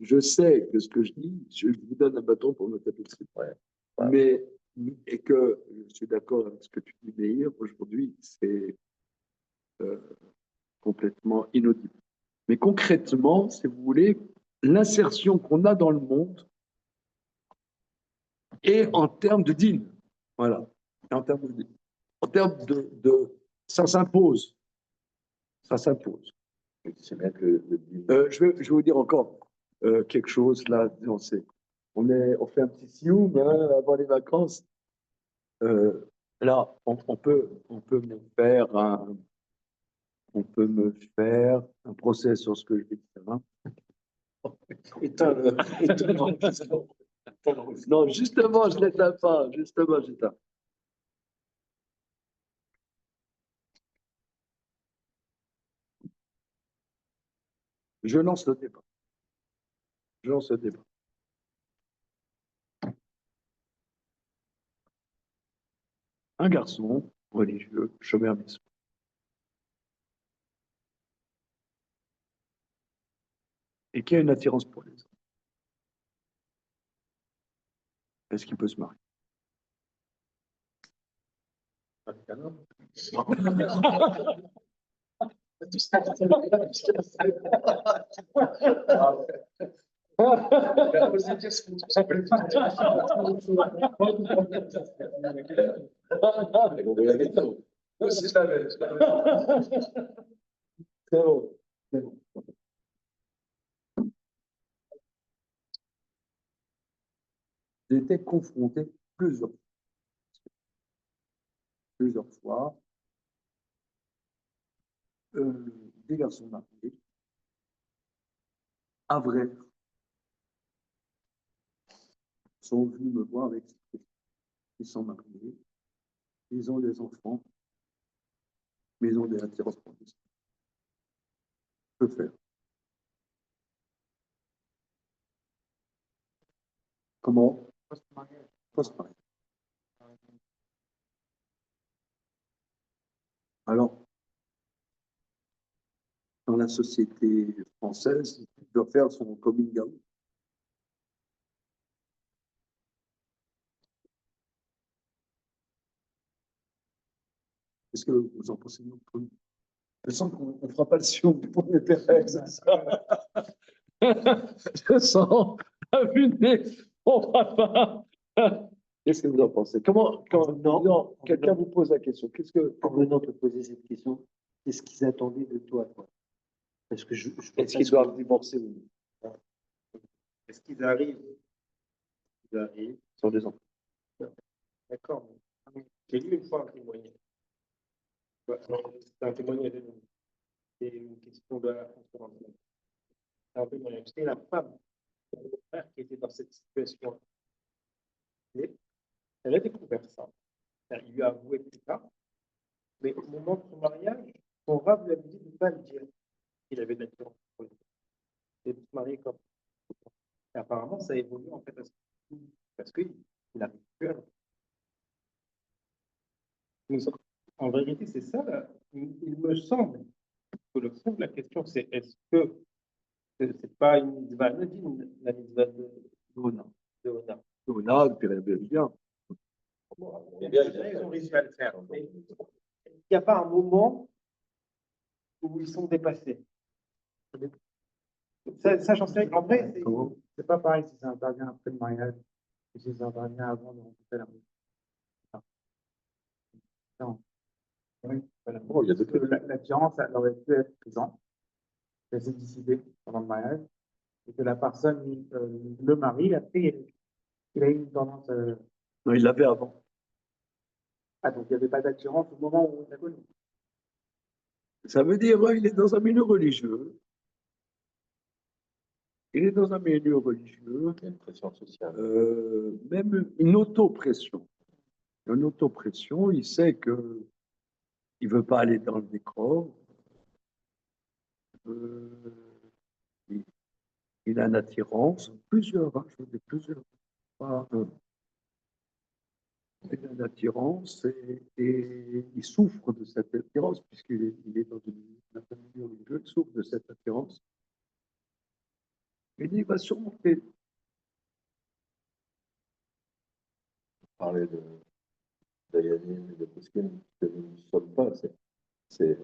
je sais que ce que je dis, je vous donne un bâton pour me taper dessus. Ouais. Mais, et que je suis d'accord avec ce que tu dis, Meir, aujourd'hui, c'est complètement inaudible. Mais concrètement, si vous voulez, l'insertion qu'on a dans le monde est en termes de dîme. Voilà. En termes de, en termes ça s'impose. Ça s'impose. C'est bien que Je vais vous dire encore quelque chose là. On fait un petit sioum avant les vacances. Là, on peut me faire un procès sur ce que je vais dire. Hein. Non, justement, je ne l'éteins pas. Justement, j'éteins. Je lance le débat. Un garçon religieux, chômeur mission. Et qui a une attirance pour les hommes. Est-ce qu'il peut se marier? C'est bon. J'ai été confronté plusieurs fois, des garçons mariés, à vrai, sont venus me voir avec ils sont mariés, ils ont des enfants, mais ils ont des attirances pour les hommes. Que faire? Comment? Post-mariage. Alors, dans la société française, il doit faire son coming out. Qu'est-ce que vous en pensez? Je sens qu'on ne fera pas le sion pour les pères. Je sens, à vue de nez, on ne fera pas. Qu'est-ce que vous en pensez? Non, quelqu'un vous pose la question. En venant te poser cette question, qu'est-ce qu'ils attendaient de toi, quoi? Parce que Est-ce qu'ils doivent divorcer ou non? est-ce qu'ils arrivent? Ils arrivent. Sur des enfants. D'accord. J'ai lu une fois un témoignage. C'est un témoignage. C'est une question de la conférence. C'est un témoignage. C'est la femme, le frère qui était dans cette situation. Et elle a découvert ça. Il lui a avoué plus tard. Mais au moment de son mariage, son rab lui a dit de ne pas le dire qu'il avait de l'attirance pour lui. Et de se marier comme. Et apparemment, ça évolue en fait parce qu'il n'arrive plus à en vérité, c'est ça. Il me semble que le fond de la question, c'est est-ce que c'est pas une mitzvah anodine, la mitzvah de Ona. Ona, bien. Bien, ils ont réussi à le faire. Mais il n'y a pas un moment où ils sont dépassés. Ça j'en sais. En vrai, c'est pas pareil si ça intervient après le mariage que si ça intervient avant de rencontrer la Non. Oui, voilà. Oh, il y a deux Parce que trucs. l'attirance, elle aurait pu être présente, elle s'est dissipée pendant le mariage, et que la personne, le mari, après, il a eu une tendance. Non, il l'avait avant. Ah, donc il n'y avait pas d'attirance au moment où on l'a connu. Ça veut dire, il est dans un milieu religieux. Il est dans un milieu religieux, Il y a une pression sociale. même une autopression. Une autopression, il sait que il veut pas aller dans le décor. euh, il, il a une attirance, plusieurs, hein, je veux dire plusieurs, pas un. Il a une attirance et il souffre de cette attirance il est dans un milieu religieux, il souffre de cette attirance. Il va surmonter. Parler de Dayanim et de Poskim, que nous ne sommes pas, c'est,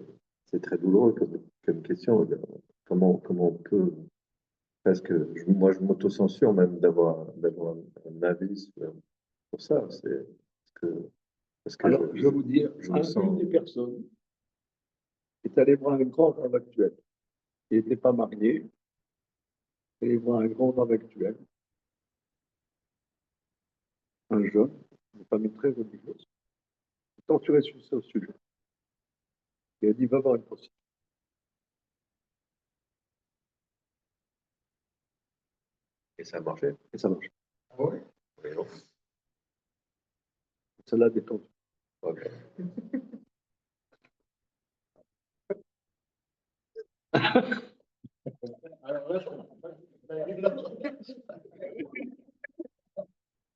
c'est très douloureux comme question. Comment on peut, presque, moi je m'autocensure même d'avoir un avis sur ça. C'est parce que Alors, je vais vous dire, je me sens. une des personnes est allée voir un grand homme actuel. Il n'était pas marié, il est allé voir un grand homme actuel, un jeune, une famille très religieuse, torturé sur ce sujet. Il a dit, va voir une prostituée. Et ça a marché. Et ça marche. Oui. Mais non. Ça l'a détendu. Ok.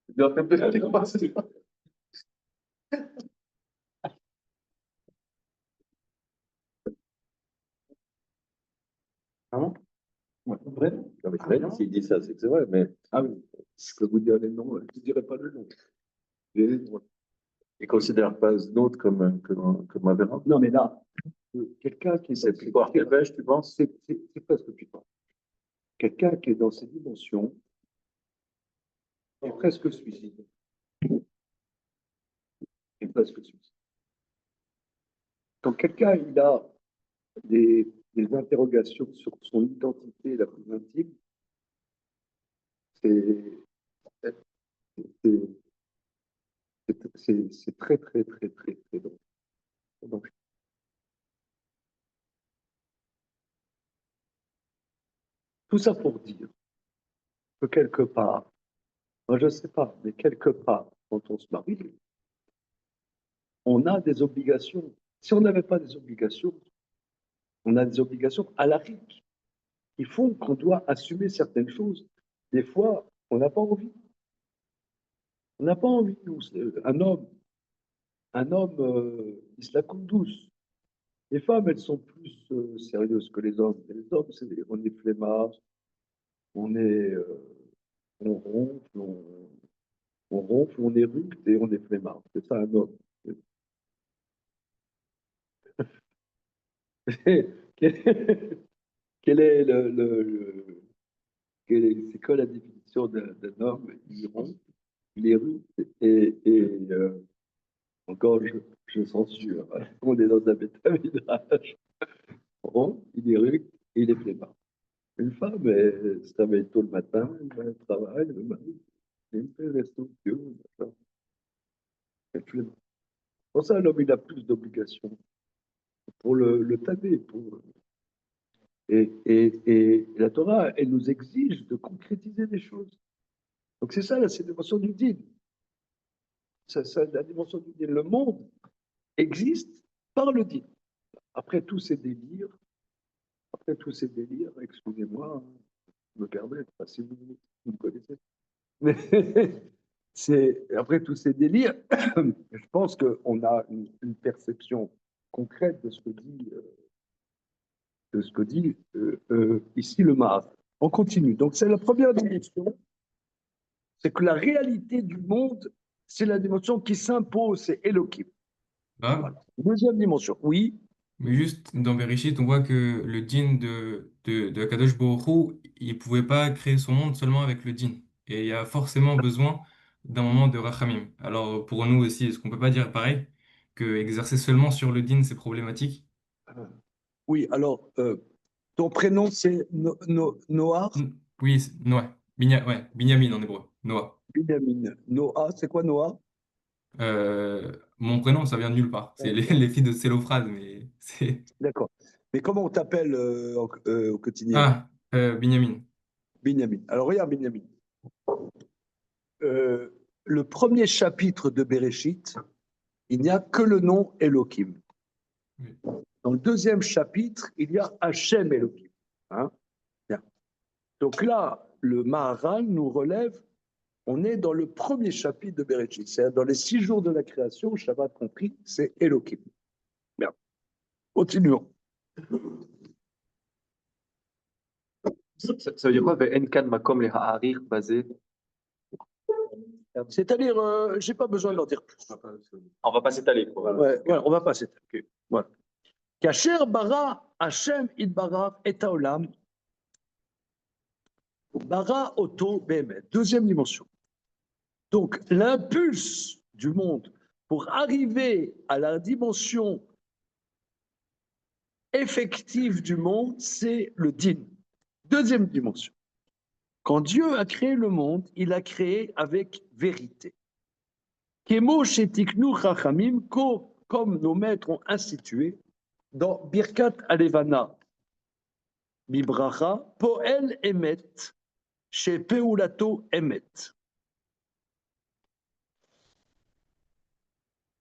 Il doit faire peut-être des passer. Ah bon? Ouais, vrai. Non, mais j'imagine, s'il dit ça, c'est que c'est vrai, mais Ah oui, je peux vous dire les noms, je ne dirai pas le nom. Les noms. il ne considère pas Znot comme aberrant. Non, mais là, quelqu'un qui est C'est dans plus fort qu'elle pêche, tu penses? c'est presque plus fort. Quelqu'un qui est dans ces dimensions est presque suicide. Est presque suicide. Quand quelqu'un il a des interrogations sur son identité la plus intime, c'est c'est- c'est très, très, très, très, très dangereux. Donc, tout ça pour dire que quelque part, moi je ne sais pas, mais quelque part, quand on se marie, on a des obligations. Si on n'avait pas des obligations, on a des obligations à la RIC qui font qu'on doit assumer certaines choses. Des fois, on n'a pas envie. On n'a pas envie, nous. Un homme, il se la coupe douce. Les femmes, elles sont plus sérieuses que les hommes. Et les hommes, on est flemmards, on est, on ronfle, on ronfle, on éructe et on est flemmard. C'est ça un homme. quel, quel est c'est quoi la définition d'un homme? Il ronfle, il éructe et encore, je censure. On est dans un métaménage. On ronfle, il éructe et il est flemmard. Une femme, elle se réveille tôt le matin, elle va au travail, le mari, elle fait resto bio, elle flemme. Pour ça, l'homme, il a plus d'obligations pour le taber. Et la Torah, elle nous exige de concrétiser les choses. Donc c'est ça, c'est la dimension du dîme. C'est la dimension du dîme. Le monde existe par le dîme. Après tous ces délires, excusez-moi, me permettre, enfin, si vous me connaissez. Mais après tous ces délires, je pense qu'on a une perception concrète de ce que dit ici le Maharal. On continue. Donc c'est la première dimension, c'est que la réalité du monde, c'est la dimension qui s'impose, c'est Elohim. Bah, Voilà. Deuxième dimension, oui, mais juste dans Bereshit, on voit que le djinn de Kadosh Baruch Hu, il pouvait pas créer son monde seulement avec le djinn. Et il y a forcément besoin d'un moment de rachamim. Alors pour nous aussi, est-ce qu'on peut pas dire pareil? que exercer seulement sur le din, c'est problématique. Oui, alors, ton prénom, c'est Noah? Oui, Noah. Ouais, Binyamin en hébreu. Noah. Binyamin. Noah, c'est quoi Noah? Mon prénom, ça vient de nulle part. C'est les filles de Célophrase, mais c'est. D'accord. Mais comment on t'appelle au quotidien? Ah, Binyamin. Binyamin. Alors, regarde, Binyamin. Le premier chapitre de Bereshit, il n'y a que le nom Elohim. Oui. Dans le deuxième chapitre, il y a Hachem Elohim. Hein? Bien. Donc là, le Maharal nous relève, on est dans le premier chapitre de Bereshit. C'est-à-dire dans les 6 jours de la création, Shabbat compris, c'est Elohim. Bien. Continuons. Ça veut dire quoi, Enkan Makom les Ha'arir basé? C'est-à-dire, je n'ai pas besoin de leur dire plus. On va pas s'étaler, quoi. Ouais, on va passer. Okay. Voilà. Kacher bara Hashem idbarach et haolam bara oto behemet. Deuxième dimension. Donc, l'impulse du monde pour arriver à la dimension effective du monde, c'est le din. Deuxième dimension. Quand Dieu a créé le monde, il l'a créé avec vérité. Kemo shetiknu chachamim, comme nos maîtres ont institué dans Birkat Alevana, Bibracha, Poel Emet, chez Peulato Emet.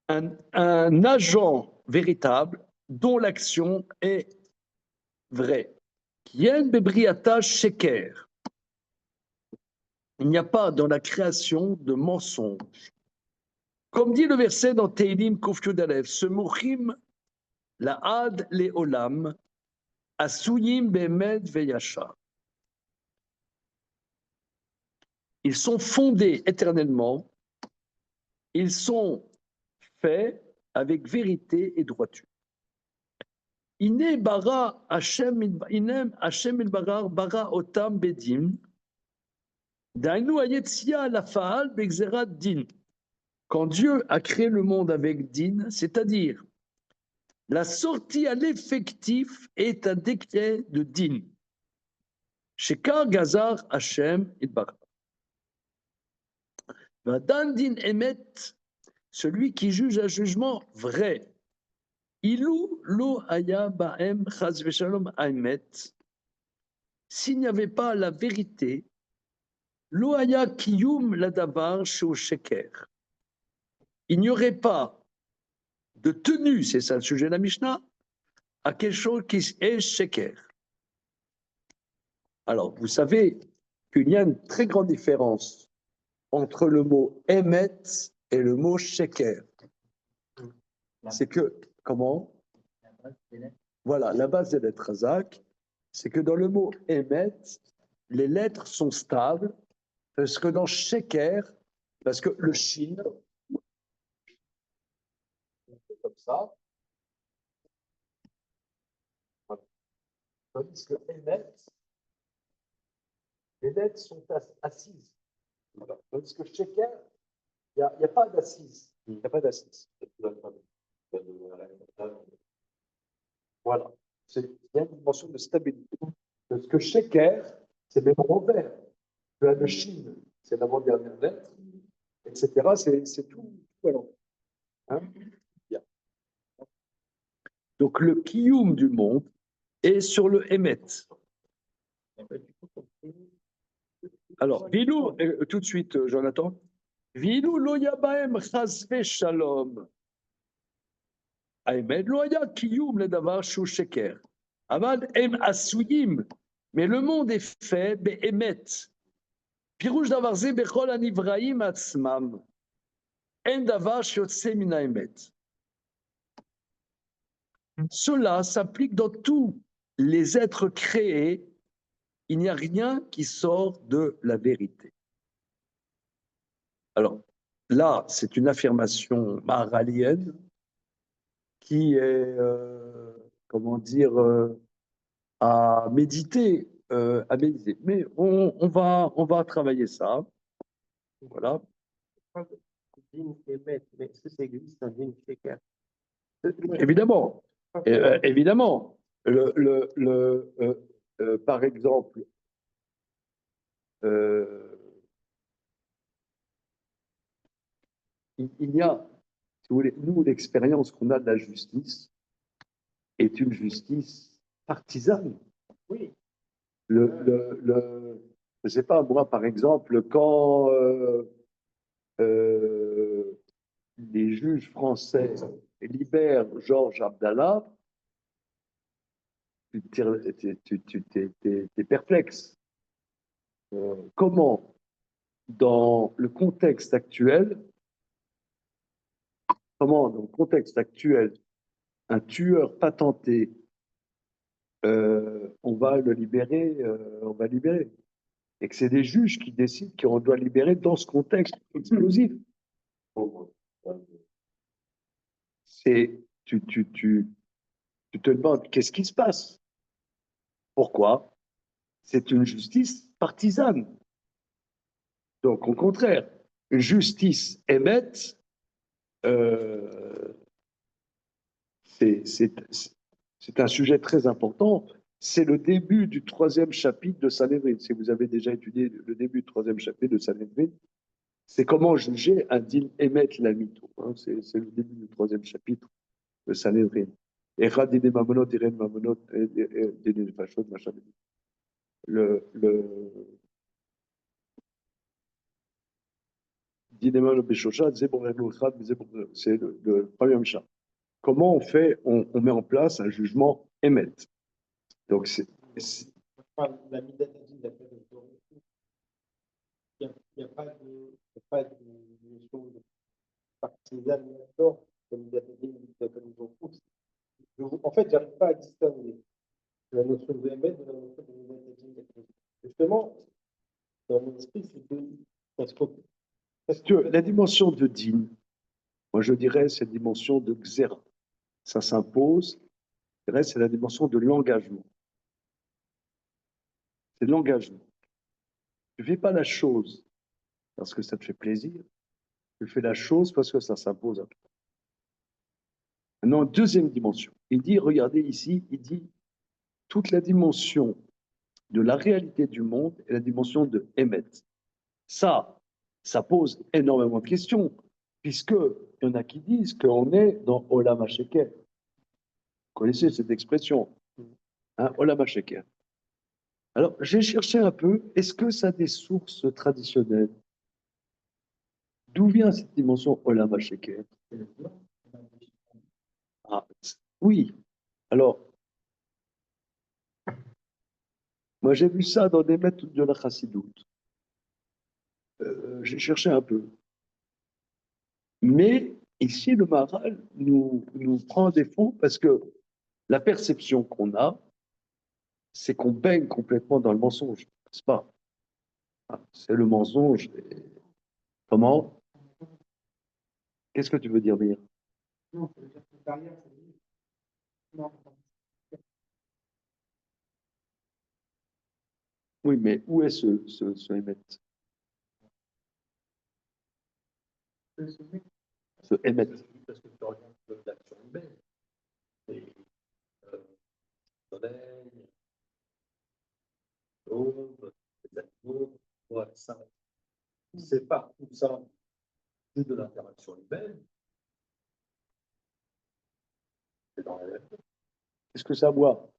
Un agent véritable dont l'action est vraie. Yen bebriata sheker. Il n'y a pas dans la création de mensonge. Comme dit le verset dans Teilim Kufyud Aleph, ce mouchim la ad le olam, asuyim bemed veyasha. Ils sont fondés éternellement, ils sont faits avec vérité et droiture. Inem Hashem ilbarar bara otam bedim, dainu ayetzia lafaal begzerat din. Quand Dieu a créé le monde avec din, c'est-à-dire la sortie à l'effectif est un décret de din. Shekar gazar Hashem ilbarar. Vadan din emet, celui qui juge un jugement vrai. Ilou lo haya ba'em chaz v'shalom ha'emet. S'il n'y avait pas la vérité, lo haya kiyum ladavar shu sheker. Il n'y aurait pas de tenue, c'est ça le sujet de la Mishnah, à quelque chose qui est sheker. Alors, vous savez qu'il y a une très grande différence entre le mot emet et le mot sheker. C'est que, comment? Voilà, la base des lettres Razak, c'est que dans le mot émet, les lettres sont stables, parce que dans sheker, parce que le shin, comme ça, voilà. Tandis que émet, les lettres sont assises. Voilà. Tandis que sheker, il n'y a pas d'assise. Il n'y a pas d'assise. Voilà. C'est bien une dimension de stabilité. Parce que sheker, c'est même envers. Tu as le shin, c'est l'avant-dernière lettre, etc. C'est tout à l'envers. Hein? Bien. Donc le kiyum du monde est sur le emet. Alors, Vilou, tout de suite, Jonathan. Vilou lo yabaem chasve shalom. Aemet lo ya kiyum le davar shu sheker. Aval em asuyim. Mais le monde est fait be'emet. Pirouche davar ze bechol anivraim atzmam. En davar shiotse min haemet. Cela s'applique dans tous les êtres créés. Il n'y a rien qui sort de la vérité. Alors, là, c'est une affirmation maharalienne qui est, comment dire, à méditer, à méditer. Mais on va travailler ça. Voilà. Din émet, mais est-ce que ça existe un din sheker? Évidemment, évidemment. Par exemple, euh, il y a, si vous voulez, nous, l'expérience qu'on a de la justice est une justice partisane. Oui. Je ne sais pas, moi, par exemple, quand les juges français libèrent Georges Abdallah, t'es perplexe. Comment, dans le contexte actuel, un tueur patenté, on va le libérer, on va libérer. Et que c'est des juges qui décident qu'on doit libérer dans ce contexte explosif. Tu te demandes qu'est-ce qui se passe? Pourquoi? C'est une justice partisane. Donc, au contraire, une justice émette, c'est un sujet très important. C'est le début du 3e chapitre de Sanhédrin. Si vous avez déjà étudié le début du 3e chapitre de Sanhédrin, c'est comment juger un din émet la mytho. Hein, c'est le début du 3e chapitre de Sanhédrin. Et radine mamonot, irène mamonot, dine fachot, machin. Le Dinéma le Béchochat, c'est le premier Mishnah. Comment on fait, on met en place un jugement émet. Donc, La Midat Adin, d'après le Torah, il n'y a pas de notion de partisane d'accord, comme Midat Adin, comme ils ont tous. En fait, je n'arrive pas à distinguer la notion de Emet de la notion de Midat Adin. Justement, dans mon esprit, c'est deux. parce que la dimension de din, moi je dirais, c'est la dimension de xéra. Ça s'impose. Je dirais, c'est la dimension de l'engagement. C'est l'engagement. Tu ne fais pas la chose parce que ça te fait plaisir. Tu fais la chose parce que ça s'impose à toi. Maintenant, deuxième dimension. Il dit, regardez ici, il dit toute la dimension de la réalité du monde et la dimension de Emet. Ça pose énormément de questions, puisqu'il y en a qui disent qu'on est dans Olam HaSheker. Vous connaissez cette expression, hein, Olam HaSheker. Alors, j'ai cherché un peu, est-ce que ça a des sources traditionnelles? D'où vient cette dimension Olam HaSheker? Ah, oui, alors, moi j'ai vu ça dans des maîtres de la Chassidoute. J'ai cherché un peu. Mais ici, le Maharal nous prend un défaut parce que la perception qu'on a, c'est qu'on baigne complètement dans le mensonge, n'est-ce pas? C'est le mensonge. Comment? Qu'est-ce que tu veux dire, Mir? Non, ça veut dire que derrière, c'est non. Oui, mais où est ce émet? Ce émet. Parce que tu regardes l'action humaine. Et le soleil, l'aube, les animaux, ouais, ça. C'est pas tout ça juste de l'interaction humaine. C'est dans la même. Qu'est-ce que ça voit?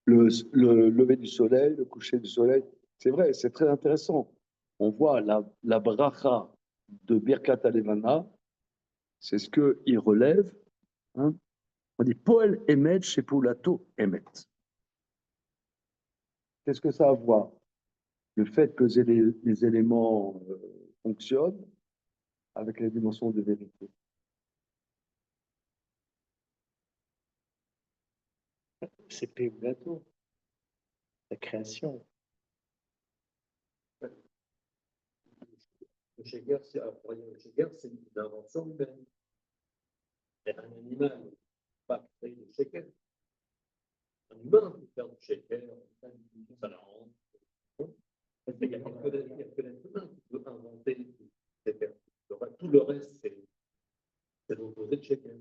Le lever du soleil, le coucher du soleil, c'est vrai, c'est très intéressant. On voit la bracha de Birkat Alevana, c'est ce qu'il relève. Hein. On dit Poel Emet chez Poulato Emet. Qu'est-ce que ça a à voir? Le fait que les éléments fonctionnent avec la dimension de vérité. C'est Péulato, la création. Le shaker, c'est une invention humaine. Et un animal ne peut pas créer de shaker. Un humain peut faire du shaker, ça l'arrange. Il n'y a que l'être humain qui peut inventer du shaker. Tout le reste, c'est l'opposé de shaker.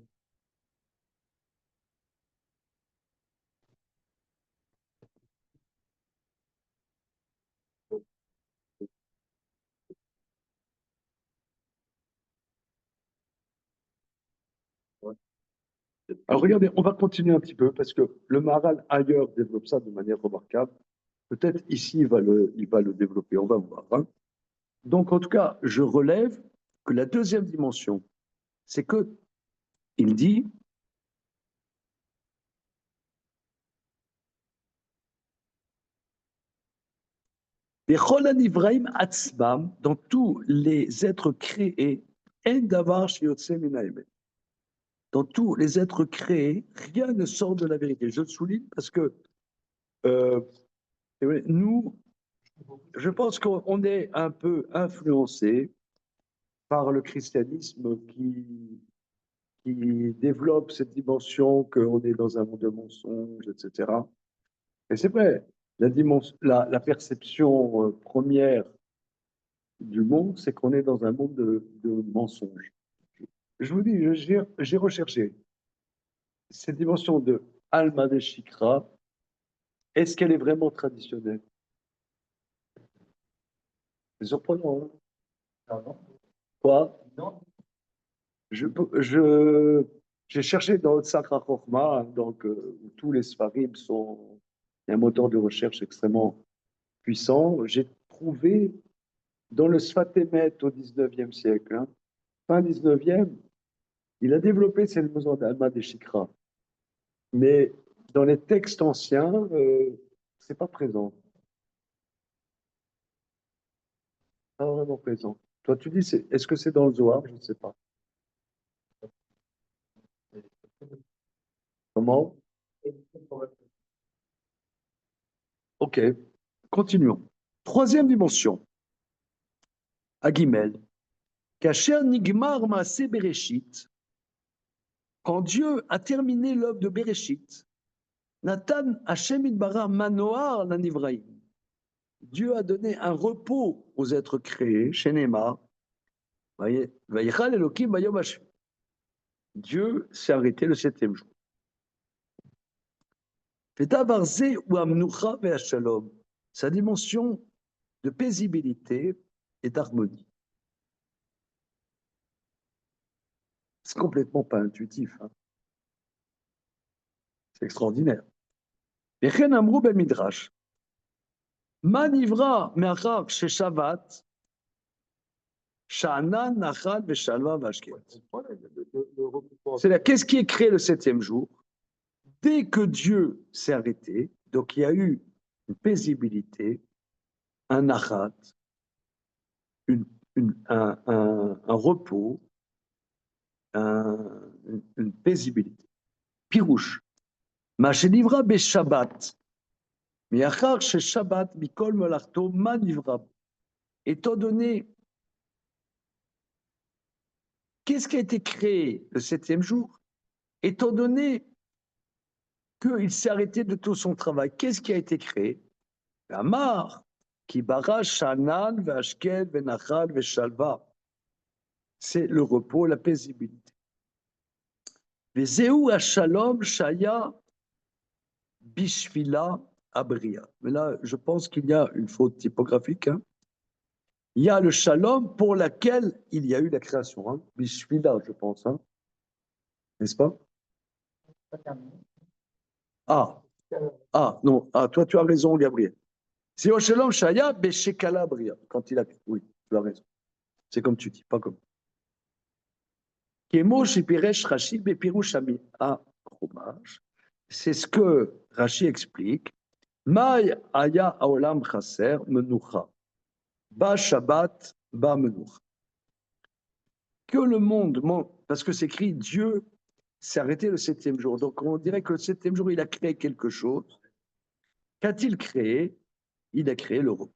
Alors regardez, on va continuer un petit peu parce que le Maharal ailleurs développe ça de manière remarquable. Peut-être ici il va le développer, on va voir. Hein. Donc en tout cas, je relève que la deuxième dimension, c'est que il dit dans tous les êtres créés, dans tous les êtres créés, rien ne sort de la vérité. Je le souligne parce que nous, je pense qu'on est un peu influencé par le christianisme qui développe cette dimension qu'on est dans un monde de mensonges, etc. Et c'est vrai, la perception première du monde, c'est qu'on est dans un monde de mensonges. Je vous dis, j'ai recherché cette dimension de Alma de Shikra. Est-ce qu'elle est vraiment traditionnelle? C'est surprenant, hein? Non, non. Quoi? Non. J'ai cherché dans le Sakra Chochma, hein, donc, où tous les Sfarim sont. Il y a un moteur de recherche extrêmement puissant. J'ai trouvé dans le Sfatemet au 19e siècle, hein, fin 19e, il a développé cette notion d'Alma de Shikra. Mais dans les textes anciens, c'est pas présent. Pas vraiment présent. Toi, tu dis, est-ce que c'est dans le Zohar? Je ne sais pas. Comment? Ok, continuons. Troisième dimension. Agimel. Kacher Nigmar Maaseh Bereshit. Quand Dieu a terminé l'œuvre de Bereshit, Nathan Hashem Idbara Manoar Lanivraïm. Dieu a donné un repos aux êtres créés, chez Neymar. Vayichal Elokim Vayom Hashem. Dieu s'est arrêté le septième jour. Fetavarze ou Amnucha Ve'ashalom. Sa dimension de paisibilité et d'harmonie. C'est complètement pas intuitif. Hein. C'est extraordinaire. Vechen Amrou Ben Midrash. Manivra Meachar chez Shabbat. Sha'anan, Nachal, Veshalva, Vashket. C'est-à-dire, qu'est-ce qui est créé le septième jour? Dès que Dieu s'est arrêté, donc il y a eu une paisibilité, un nachat, un repos, une paisibilité. Pirouche. Machenivra be Shabbat. Miachar chez Shabbat, Mikol Melarto, Manivra. Étant donné, qu'est-ce qui a été créé le septième jour? Étant donné qu'il s'est arrêté de tout son travail, qu'est-ce qui a été créé? Amar, qui bara Shanan, Vashkel, Venachal, Veshalva. C'est le repos, la paisibilité. Vezeu Shalom, Shaya, Bishvila, Abria. Mais là, je pense qu'il y a une faute typographique. Hein. Il y a le Shalom pour laquelle il y a eu la création. Hein. Bishvila, je pense. Hein. N'est-ce pas? Non. Toi, tu as raison, Gabriel. C'est au Shalom Shaya, Beshekala, Abria. Quand il a. Oui, tu as raison. C'est comme tu dis, pas comme. C'est ce que Rashi explique. Maï aya aolam chaser menucha. Ba Shabbat, ba menucha. Que le monde, parce que c'est écrit Dieu s'est arrêté le septième jour. Donc on dirait que le septième jour, il a créé quelque chose. Qu'a-t-il créé? Il a créé le repos.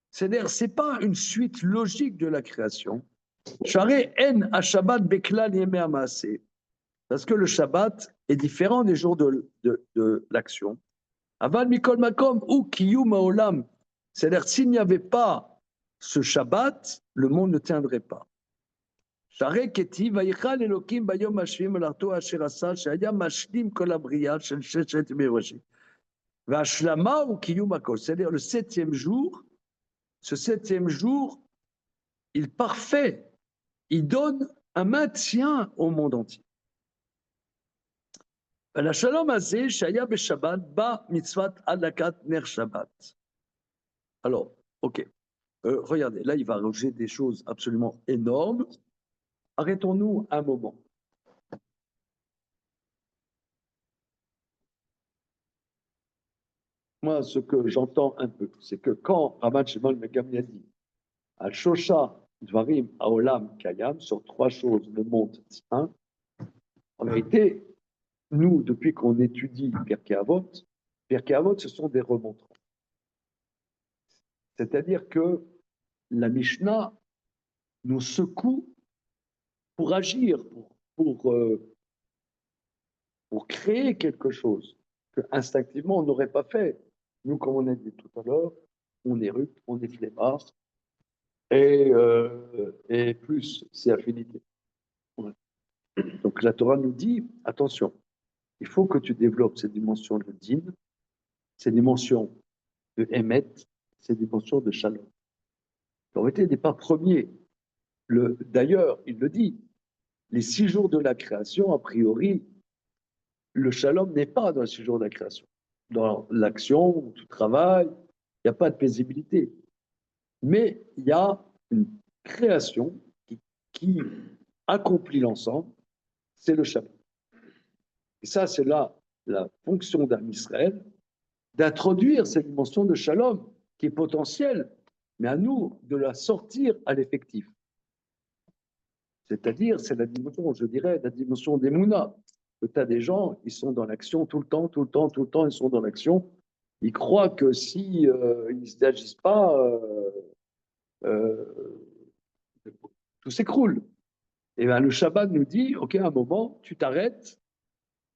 C'est-à-dire, ce n'est pas une suite logique de la création. Parce que le Shabbat est différent des jours de l'action. Aval mikol makom ou kiyum haolam. C'est-à-dire, s'il n'y avait pas ce Shabbat, le monde ne tiendrait pas. שהרי כתיב, ויכל אלוקים ביום השביעי מלאכתו אשר עשה, שהיה משלים כל הבריאה של ששת ימי בראשית. והשלמה הוא קיום הכל. C'est-à-dire le septième jour, ce septième jour, il parfait il donne un maintien au monde entier. La shalom azeh, shaya beshabbat, ba mitzvat adlakat ner Shabbat. Alors, ok. Regardez, là, il va rajouter des choses absolument énormes. Arrêtons-nous un moment. Moi, ce que j'entends un peu, c'est que quand Rabban Shimon ben Gamliel dit à Shosha Dvarim Haolam Kayam, sur trois choses, le monde tient, en vérité, nous, depuis qu'on étudie Pirkei Avot, ce sont des remontrants. C'est-à-dire que la Mishnah nous secoue pour agir, pour créer quelque chose que instinctivement on n'aurait pas fait. Nous, comme on a dit tout à l'heure, on est rude, on est flemmard, et plus c'est affinité. Ouais. Donc la Torah nous dit, attention, il faut que tu développes ces dimensions de din, ces dimensions de émet, ces dimensions de shalom. En réalité, il n'est pas premier. D'ailleurs, il le dit, les 6 jours de la création, a priori, le shalom n'est pas dans les 6 jours de la création. Dans l'action, tout travail, il n'y a pas de paisibilité. Mais il y a une création qui accomplit l'ensemble, c'est le shabbat. Et ça, c'est là la fonction d'un Israël, d'introduire cette dimension de shalom qui est potentielle, mais à nous de la sortir à l'effectif. C'est-à-dire, c'est la dimension, je dirais, la dimension des mounas. Tu as des gens, ils sont dans l'action tout le temps, ils sont dans l'action. Ils croient que si ils n'agissent pas, tout s'écroule. Et bien, le Shabbat nous dit, OK, à un moment, tu t'arrêtes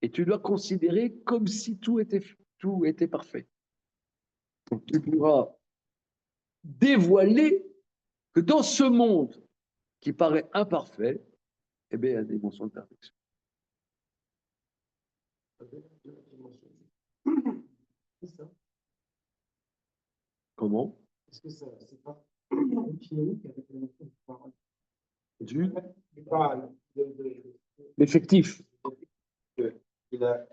et tu dois considérer comme si tout était parfait. Donc, tu pourras dévoiler que dans ce monde qui paraît imparfait, eh bien, il y a des dimensions de perfection. Comment? Est-ce que ça, c'est pas chimique avec la notion de parole? Du parole, L'effectif. Il a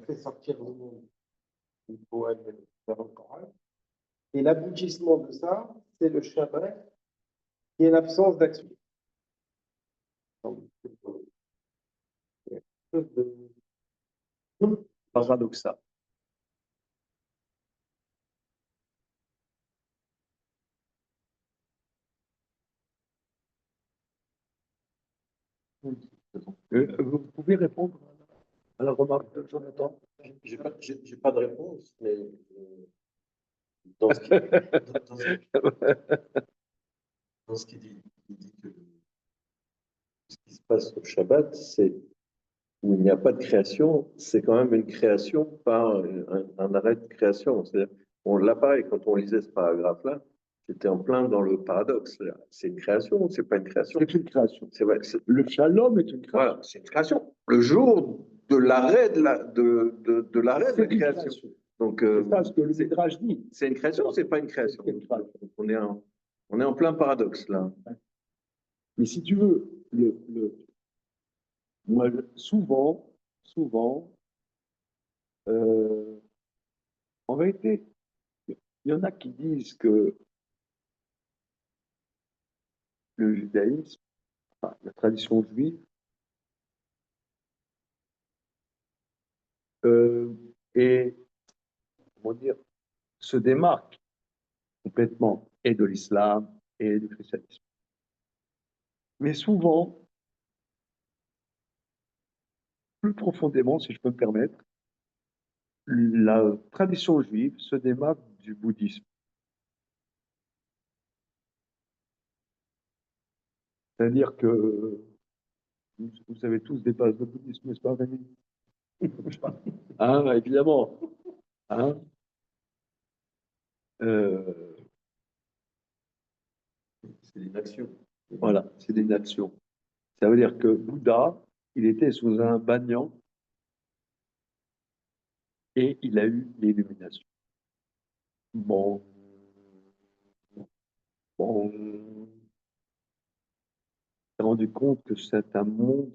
fait sortir du monde une poème de la chorale. Et l'aboutissement de ça, c'est le Shabbat, qui est l'absence d'action. Paradoxal. Vous pouvez répondre à la remarque de Jonathan? J'ai pas de réponse, mais dans ce qu'il dans ce qu'il dit, il dit que ce qui se passe au Shabbat, c'est où il n'y a pas de création, c'est quand même une création par un arrêt de création. C'est-à-dire, là pareil, quand on lisait ce paragraphe-là, j'étais en plein dans le paradoxe. C'est une création ou c'est pas une création? C'est une création. C'est vrai. Le shalom est une création. Voilà, c'est une création. Le jour de l'arrêt de l'arrêt de la création. Donc, c'est ça ce que le Midrash dit. c'est une création ou c'est pas une création? Donc, on est en plein paradoxe là. Mais si tu veux, moi, souvent, en vérité, il y en a qui disent que le judaïsme, enfin, la tradition juive, est, comment dire, se démarque complètement et de l'islam et du christianisme. Mais souvent, plus profondément, si je peux me permettre, la tradition juive se démarque du bouddhisme. C'est-à-dire que vous savez tous des bases de bouddhisme, n'est-ce pas, Rémi? Hein, évidemment. Hein? C'est une action. Voilà, c'est des nations. Ça veut dire que Bouddha, il était sous un banyan et il a eu l'illumination. Bon. s'est rendu compte que c'est un monde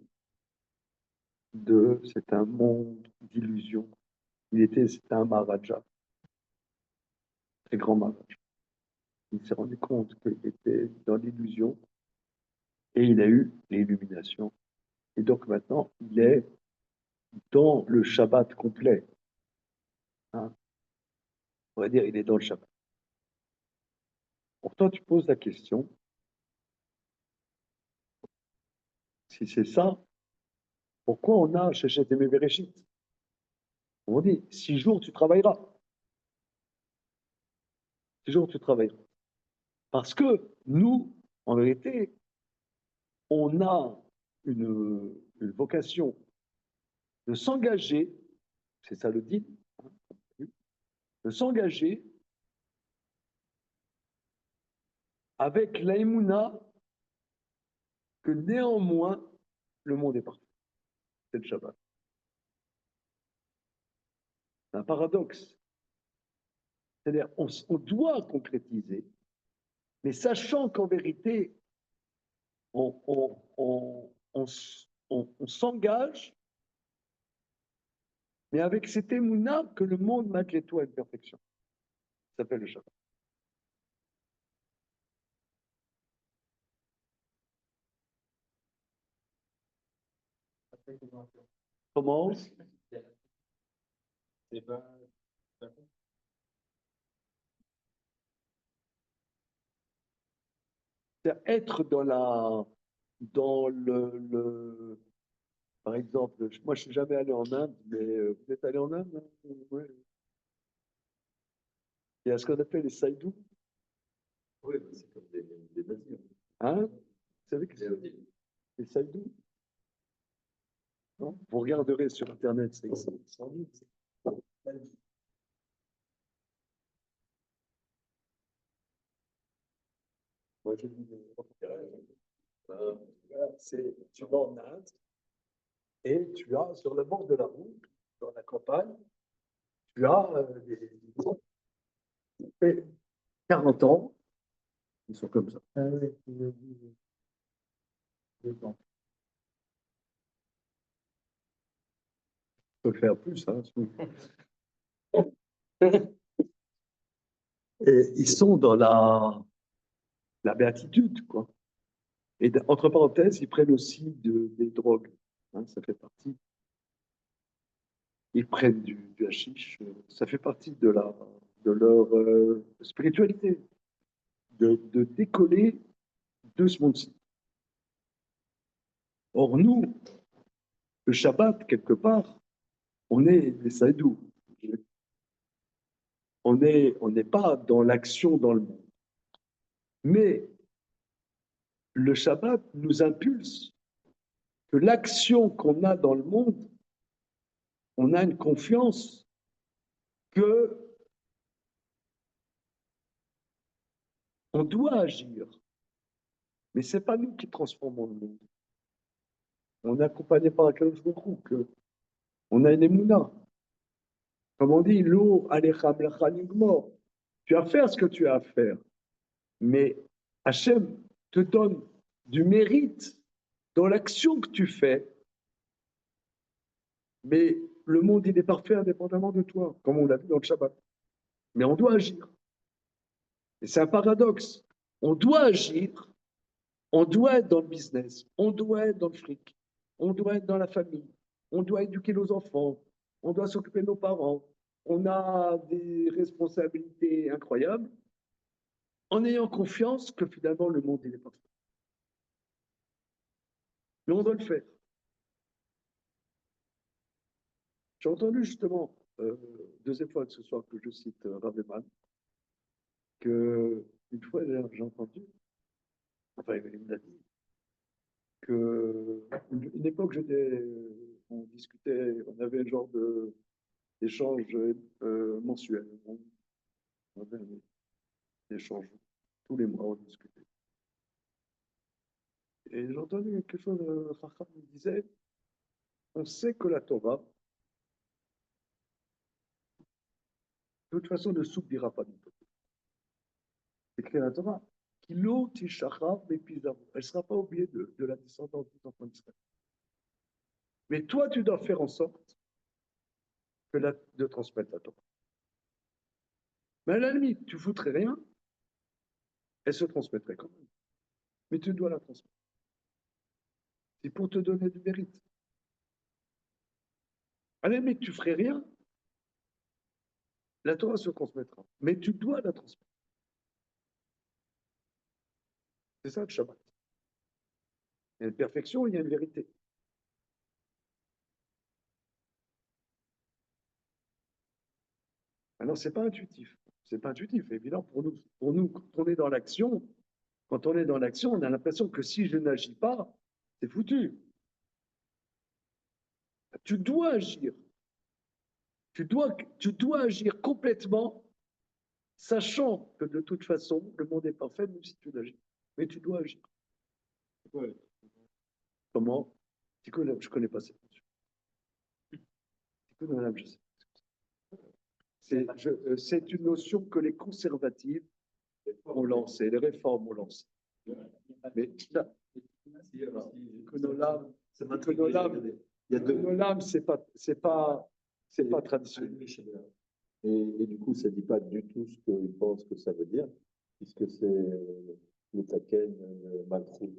d'illusions. C'était un Maharaja, très grand Maharaja. Il s'est rendu compte qu'il était dans l'illusion et il a eu l'illumination. Et donc maintenant, il est dans le Shabbat complet. Hein. On va dire, il est dans le Shabbat. Pourtant, tu poses la question, si c'est ça, pourquoi on a Shechet Emei Bereshit? On dit, 6 jours tu travailleras. 6 jours tu travailleras. Parce que nous, en vérité, on a une vocation de s'engager, c'est ça le dit, hein, de s'engager avec l'aïmouna que néanmoins le monde est parfait. C'est le Shabbat. C'est un paradoxe. C'est-à-dire, on doit concrétiser, mais sachant qu'en vérité, on s'engage, mais avec cet émouna que le monde, malgré tout, a une perfection. Ça s'appelle le Shabbat. Comment? C'est être dans par exemple, moi je suis jamais allé en Inde, mais vous êtes allé en Inde? Hein? Ouais. Il y a ce qu'on appelle les saïdous. Oui, c'est comme des nazis. Hein? Vous savez que c'est les saïdous? Non? Vous regarderez sur Internet, c'est en ligne. Moi, je dis, tu vas en Inde et tu as sur le bord de la route, dans la campagne, tu as des 40 ans, ils sont comme ça. Ah oui, peut le faire plus, hein. Et ils sont dans la béatitude, quoi. Et entre parenthèses, ils prennent aussi des drogues. Hein, ça fait partie. Ils prennent du hashish. Ça fait partie de leur spiritualité, de décoller de ce monde-ci. Or, nous, le Shabbat, quelque part, on est des saïdous. On n'est pas dans l'action dans le monde. Mais le Shabbat nous impulse que l'action qu'on a dans le monde, on a une confiance que on doit agir. Mais ce n'est pas nous qui transformons le monde. On est accompagné par Akadosh Baruch Hu, on a une émouna. Comme on dit, l'eau, alecham mort. Tu as à faire ce que tu as à faire. Mais Hachem te donne du mérite dans l'action que tu fais. Mais le monde, il est parfait indépendamment de toi, comme on l'a vu dans le Shabbat. Mais on doit agir. Et c'est un paradoxe. On doit agir, on doit être dans le business, on doit être dans le fric, on doit être dans la famille, on doit éduquer nos enfants, on doit s'occuper de nos parents, on a des responsabilités incroyables, en ayant confiance que finalement le monde il est parfait. Mais on doit le faire. J'ai entendu justement, deuxième fois ce soir que je cite Rav Eman, qu'une fois j'ai entendu, enfin il me l'a dit, qu'une époque on discutait, on avait un genre d'échange mensuel. On avait un échange tous les mois, on discutait. Et j'ai entendu quelque chose, Chacham me disait, on sait que la Torah, de toute façon, ne s'oubliera pas du tout. C'est écrit la Torah. Kilo Tishachar Bepizav. Elle ne sera pas oubliée de la descendance des enfants d'Israël. Mais toi, tu dois faire en sorte de transmettre la Torah. Mais à la limite, tu ne foutrais rien, elle se transmettrait quand même. Mais tu dois la transmettre. C'est pour te donner du mérite. À la limite, tu ne ferais rien, la Torah se transmettra. Mais tu dois la transmettre. C'est ça le Shabbat. Il y a une perfection, il y a une vérité. Alors, ce n'est pas intuitif. C'est pas intuitif, évident pour nous. Pour nous, quand on est dans l'action, on a l'impression que si je n'agis pas, c'est foutu. Tu dois agir. Tu dois agir complètement, sachant que de toute façon, le monde est parfait, même si tu n'agis. Mais tu dois agir. Ouais. Comment? Je ne connais pas cette notion. Je sais. C'est une notion que les conservatifs ont lancée, les réformes ont lancée. Mais ça, l'âme, c'est pas traditionnel. Et du coup, ça ne dit pas du tout ce qu'ils pensent que ça veut dire, puisque c'est le taken, le malchut,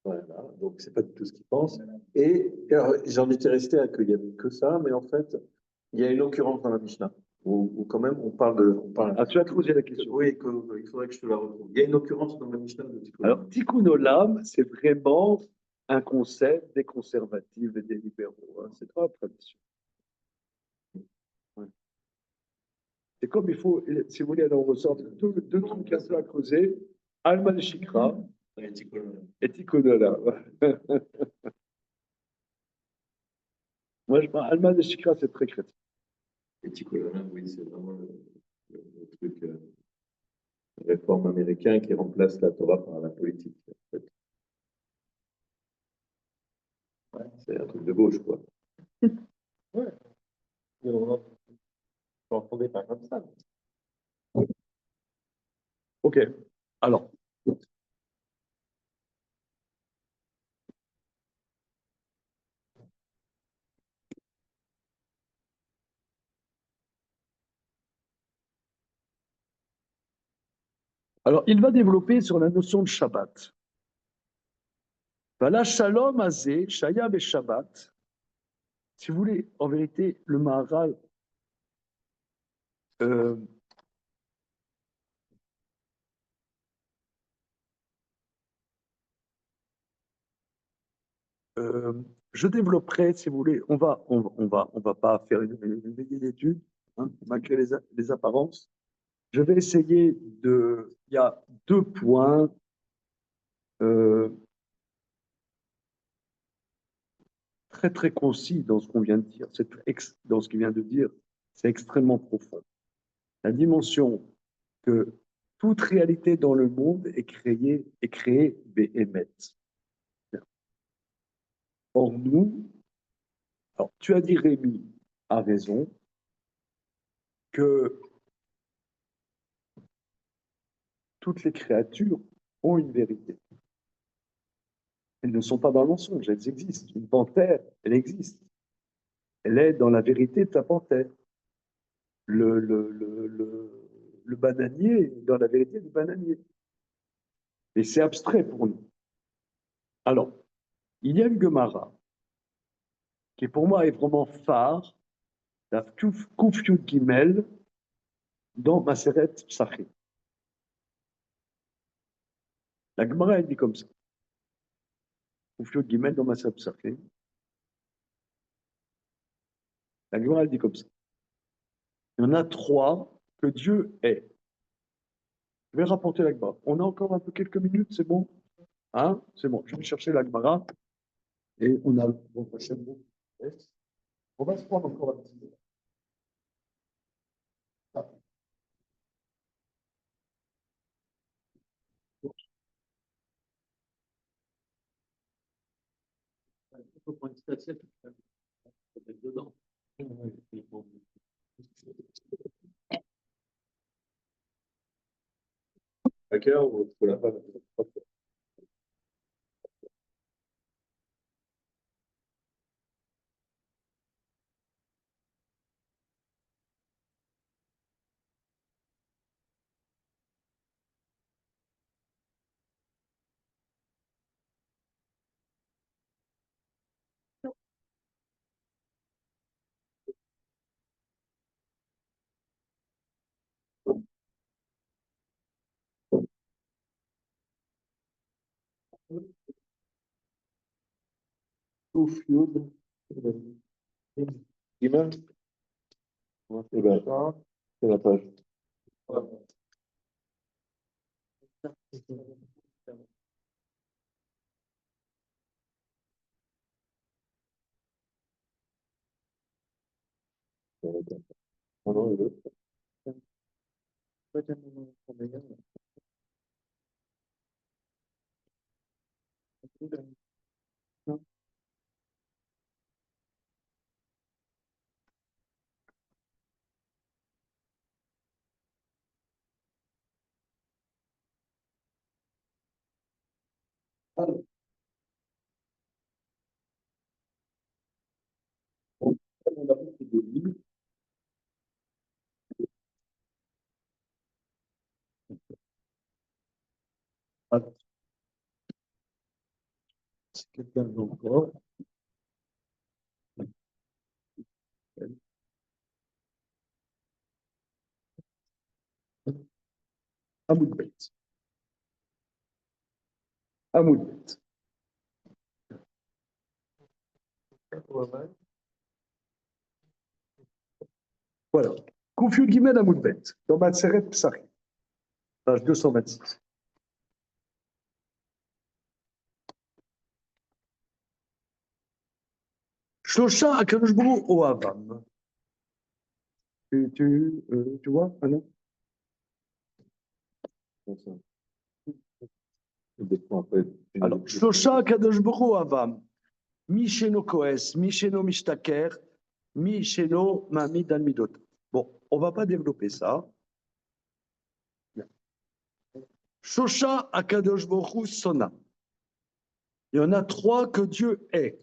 voilà. Donc, c'est pas du tout ce qu'ils pensent. Et alors, j'en étais resté à qu'il n'y avait que ça, mais en fait, il y a une occurrence dans la Mishnah, où quand même on parle de. Ah, tu as posé la question. Oui, il faudrait que je te la retrouve. Il y a une occurrence dans la Mishnah de Tikkun. Alors, Tikkun Olam, c'est vraiment un concept des conservatifs et des libéraux. Hein. C'est pas la tradition. Ouais. C'est comme il faut, si vous voulez, alors on ressort deux trucs un peu à creuser. Alma de Shikra et Tikkun Olam. Moi, je pense, Alma de Shikra, c'est très chrétien. Et Tikkun, oui, c'est vraiment le truc réforme américain qui remplace la Torah par la politique. En fait. Ouais, c'est un truc de gauche, quoi. Ouais. On l'entendait pas comme ça. Ok. Alors. Alors, il va développer sur la notion de Shabbat. Voilà, Shalom Azé, Shayab et Shabbat. Si vous voulez, en vérité, le Maharal je développerai, si vous voulez, on va pas faire une étude, hein, malgré les apparences. Je vais essayer de. Il y a deux points très très concis dans ce qu'on vient de dire. Dans ce qu'il vient de dire, c'est extrêmement profond. La dimension que toute réalité dans le monde est créée Béhémet. Or, nous, alors tu as dit, Rémi a raison, que toutes les créatures ont une vérité. Elles ne sont pas dans le mensonge, elles existent. Une panthère, elle existe. Elle est dans la vérité de sa panthère. Le bananier est dans la vérité du bananier. Et c'est abstrait pour nous. Alors, il y a une Gemara qui pour moi est vraiment phare, la Kuf Yud Gimel dans Maseret Psachim. La Gemara elle dit comme ça. Kuf Yud Gimel dans Maseret Psachim. La Gemara elle dit comme ça. Il y en a trois que Dieu est. Je vais rapporter la Gemara. On a encore un peu quelques minutes, c'est bon? Hein? C'est bon. Je vais chercher la Gemara. Et on a bon, prochain mot. On va se prendre encore un petit peu. Ah. Il faut prendre une station dedans. À quelle heure vous la fin? Ouf, Yud. Iman? Eh ben, c'est la page. Ah non, il est- Ah, c'est quelqu'un encore. Amoud Bet. Amoud Bet. Voilà. Koufiou Guimed Amoud Bet. Dans Matseret Psari. Page 226. Shlosha Akadosh Baruch Hu Oavam. Tu vois, Anna? Des points après. Alors, Shlosha Akadosh Baruch Hu Oavam. Misheno Koes, Misheno Mishtaker, Misheno Mamid Al Midot. Bon, on ne va pas développer ça. Shosha Akadosh Baruch Hu Sona. Il y en a trois que Dieu est.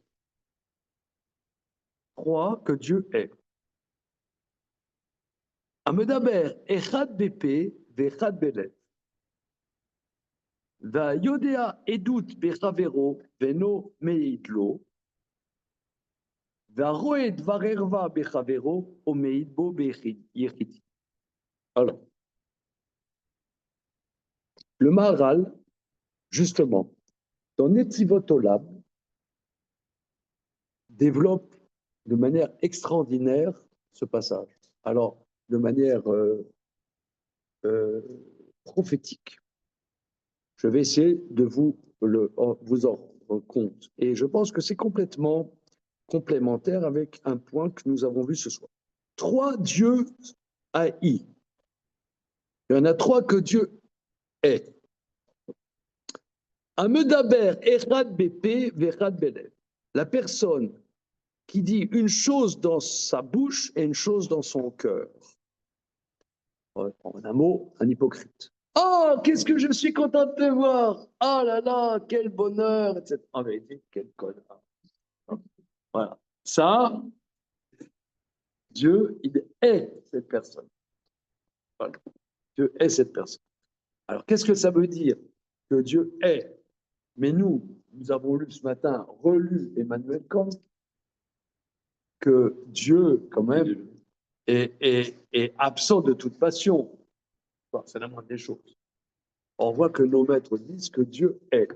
Trois que Dieu est. Amedaber, Echad Bepe, Vechad Belet. Va Yodea Edut Bechavero, Veno Meidlo. Va Roed Varerva Bechavero, Omeidbo Bechiti. Alors, le Maharal, justement, dans Netivot Olam, développe de manière extraordinaire ce passage. Alors, de manière prophétique. Je vais essayer de vous en rendre compte. Et je pense que c'est complètement complémentaire avec un point que nous avons vu ce soir. Trois dieux haïs. Il y en a trois que Dieu est. Amedaber, Echad Bepe, Vechad Belev. La personne qui dit une chose dans sa bouche et une chose dans son cœur. En un mot, un hypocrite. Oh, qu'est-ce que je suis content de te voir! Oh là là, quel bonheur! Etc. En vérité, quel connard. Voilà. Ça, Dieu, il est cette personne. Voilà. Dieu est cette personne. Alors, qu'est-ce que ça veut dire que Dieu est? Mais nous avons lu ce matin, relu Emmanuel Kant, que Dieu, quand même, est absent de toute passion. Enfin, c'est la moindre des choses. On voit que nos maîtres disent que Dieu est.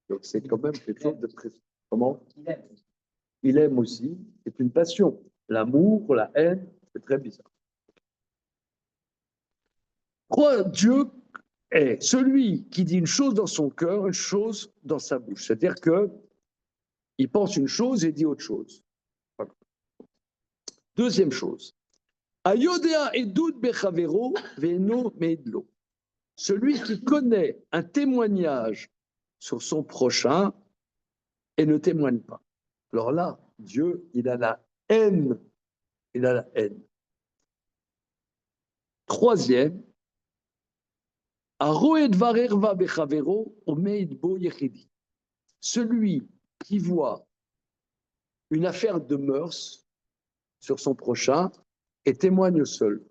Donc, c'est quand même quelque chose de très. Comment? Il aime aussi. C'est une passion. L'amour, la haine, c'est très bizarre. Quoi, Dieu est celui qui dit une chose dans son cœur, une chose dans sa bouche. C'est-à-dire que il pense une chose et dit autre chose. Voilà. Deuxième chose. Ayodea edut bechavero veno meidlo. Celui qui connaît un témoignage sur son prochain et ne témoigne pas. Alors là, Dieu, il a la haine. Il a la haine. Troisième, Celui qui voit une affaire de mœurs sur son prochain et témoigne seul.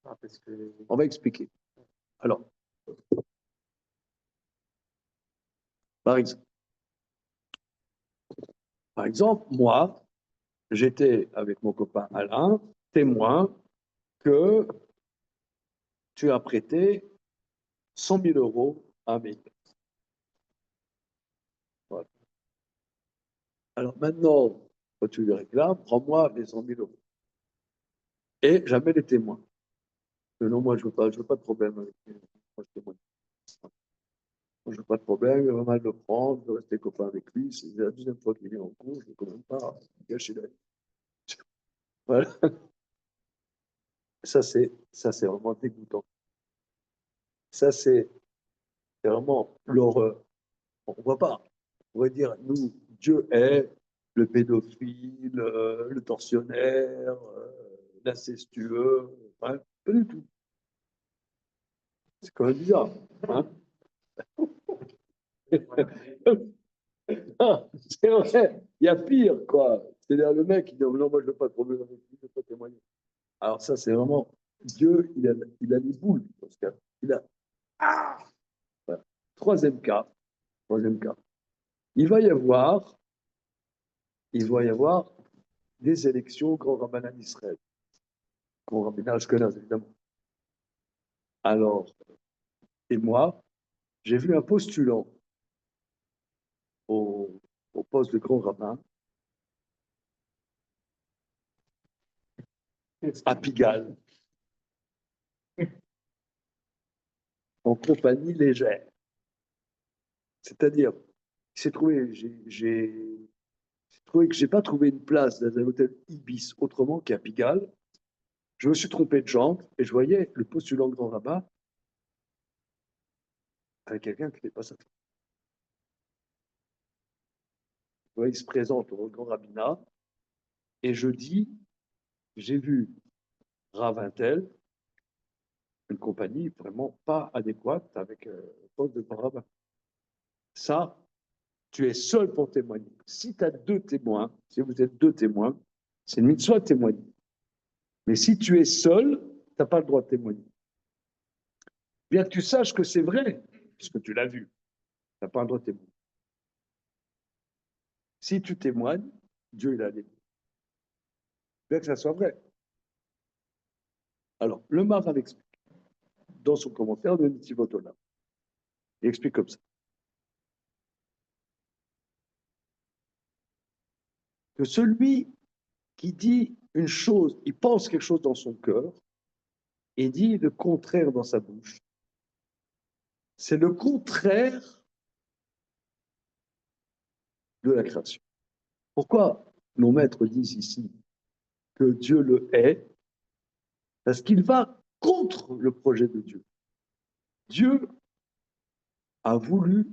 Parce que On va expliquer. Alors, par exemple, moi, j'étais avec mon copain Alain, témoin que tu as prêté 100 000 euros à mes. Voilà. Alors maintenant, quand tu lui réclames, rends-moi les 100 000 euros. Et jamais les témoins. Non, moi, je veux pas de problème avec lui. Moi, je témoigne. Moi, je veux pas de problème, il va mal le prendre, je veux rester copain avec lui. C'est la deuxième fois qu'il est en cours, je ne veux quand même pas gâcher la vie. Voilà. Ça, c'est vraiment dégoûtant. Ça, c'est vraiment l'horreur. On ne voit pas. On pourrait dire, nous, Dieu est le pédophile, le tortionnaire, l'incestueux. Hein, pas du tout. C'est quand même bizarre. Hein. Ah, c'est vrai, il y a pire, quoi. C'est-à-dire le mec qui dit, non, moi, je ne veux pas de problème avec lui, je ne veux pas témoigner. Alors ça, c'est vraiment, Dieu, il a les boules, dans ce cas. Il a, ah voilà. Troisième cas, il va y avoir des élections au Grand Rabbinat d'Israël. Grand Rabbinat Ashkenaz, évidemment. Alors, et moi, j'ai vu un postulant au poste de grand rabbin à Pigalle, en compagnie légère. C'est-à-dire, j'ai trouvé que j'ai pas trouvé une place dans un hôtel Ibis autrement qu'à Pigalle. Je me suis trompé de jambe et je voyais le postulant grand rabbin avec quelqu'un qui n'était pas sa femme. Il se présente au grand rabbinat et je dis, j'ai vu Ravintel, une compagnie vraiment pas adéquate avec le poste de grand rabbin. Ça, tu es seul pour témoigner. Si tu as deux témoins, si vous êtes deux témoins, c'est une mitzvah de témoigner. Mais si tu es seul, tu n'as pas le droit de témoigner. Bien que tu saches que c'est vrai, puisque tu l'as vu, tu n'as pas le droit de témoigner. Si tu témoignes, Dieu il a les mots. Bien que ça soit vrai. Alors, le Maral explique, dans son commentaire de Nitivot Olam, il explique comme ça. Que celui qui dit une chose, il pense quelque chose dans son cœur, et dit le contraire dans sa bouche, c'est le contraire de la création. Pourquoi nos maîtres disent ici que Dieu le hait? Parce qu'il va contre le projet de Dieu. Dieu a voulu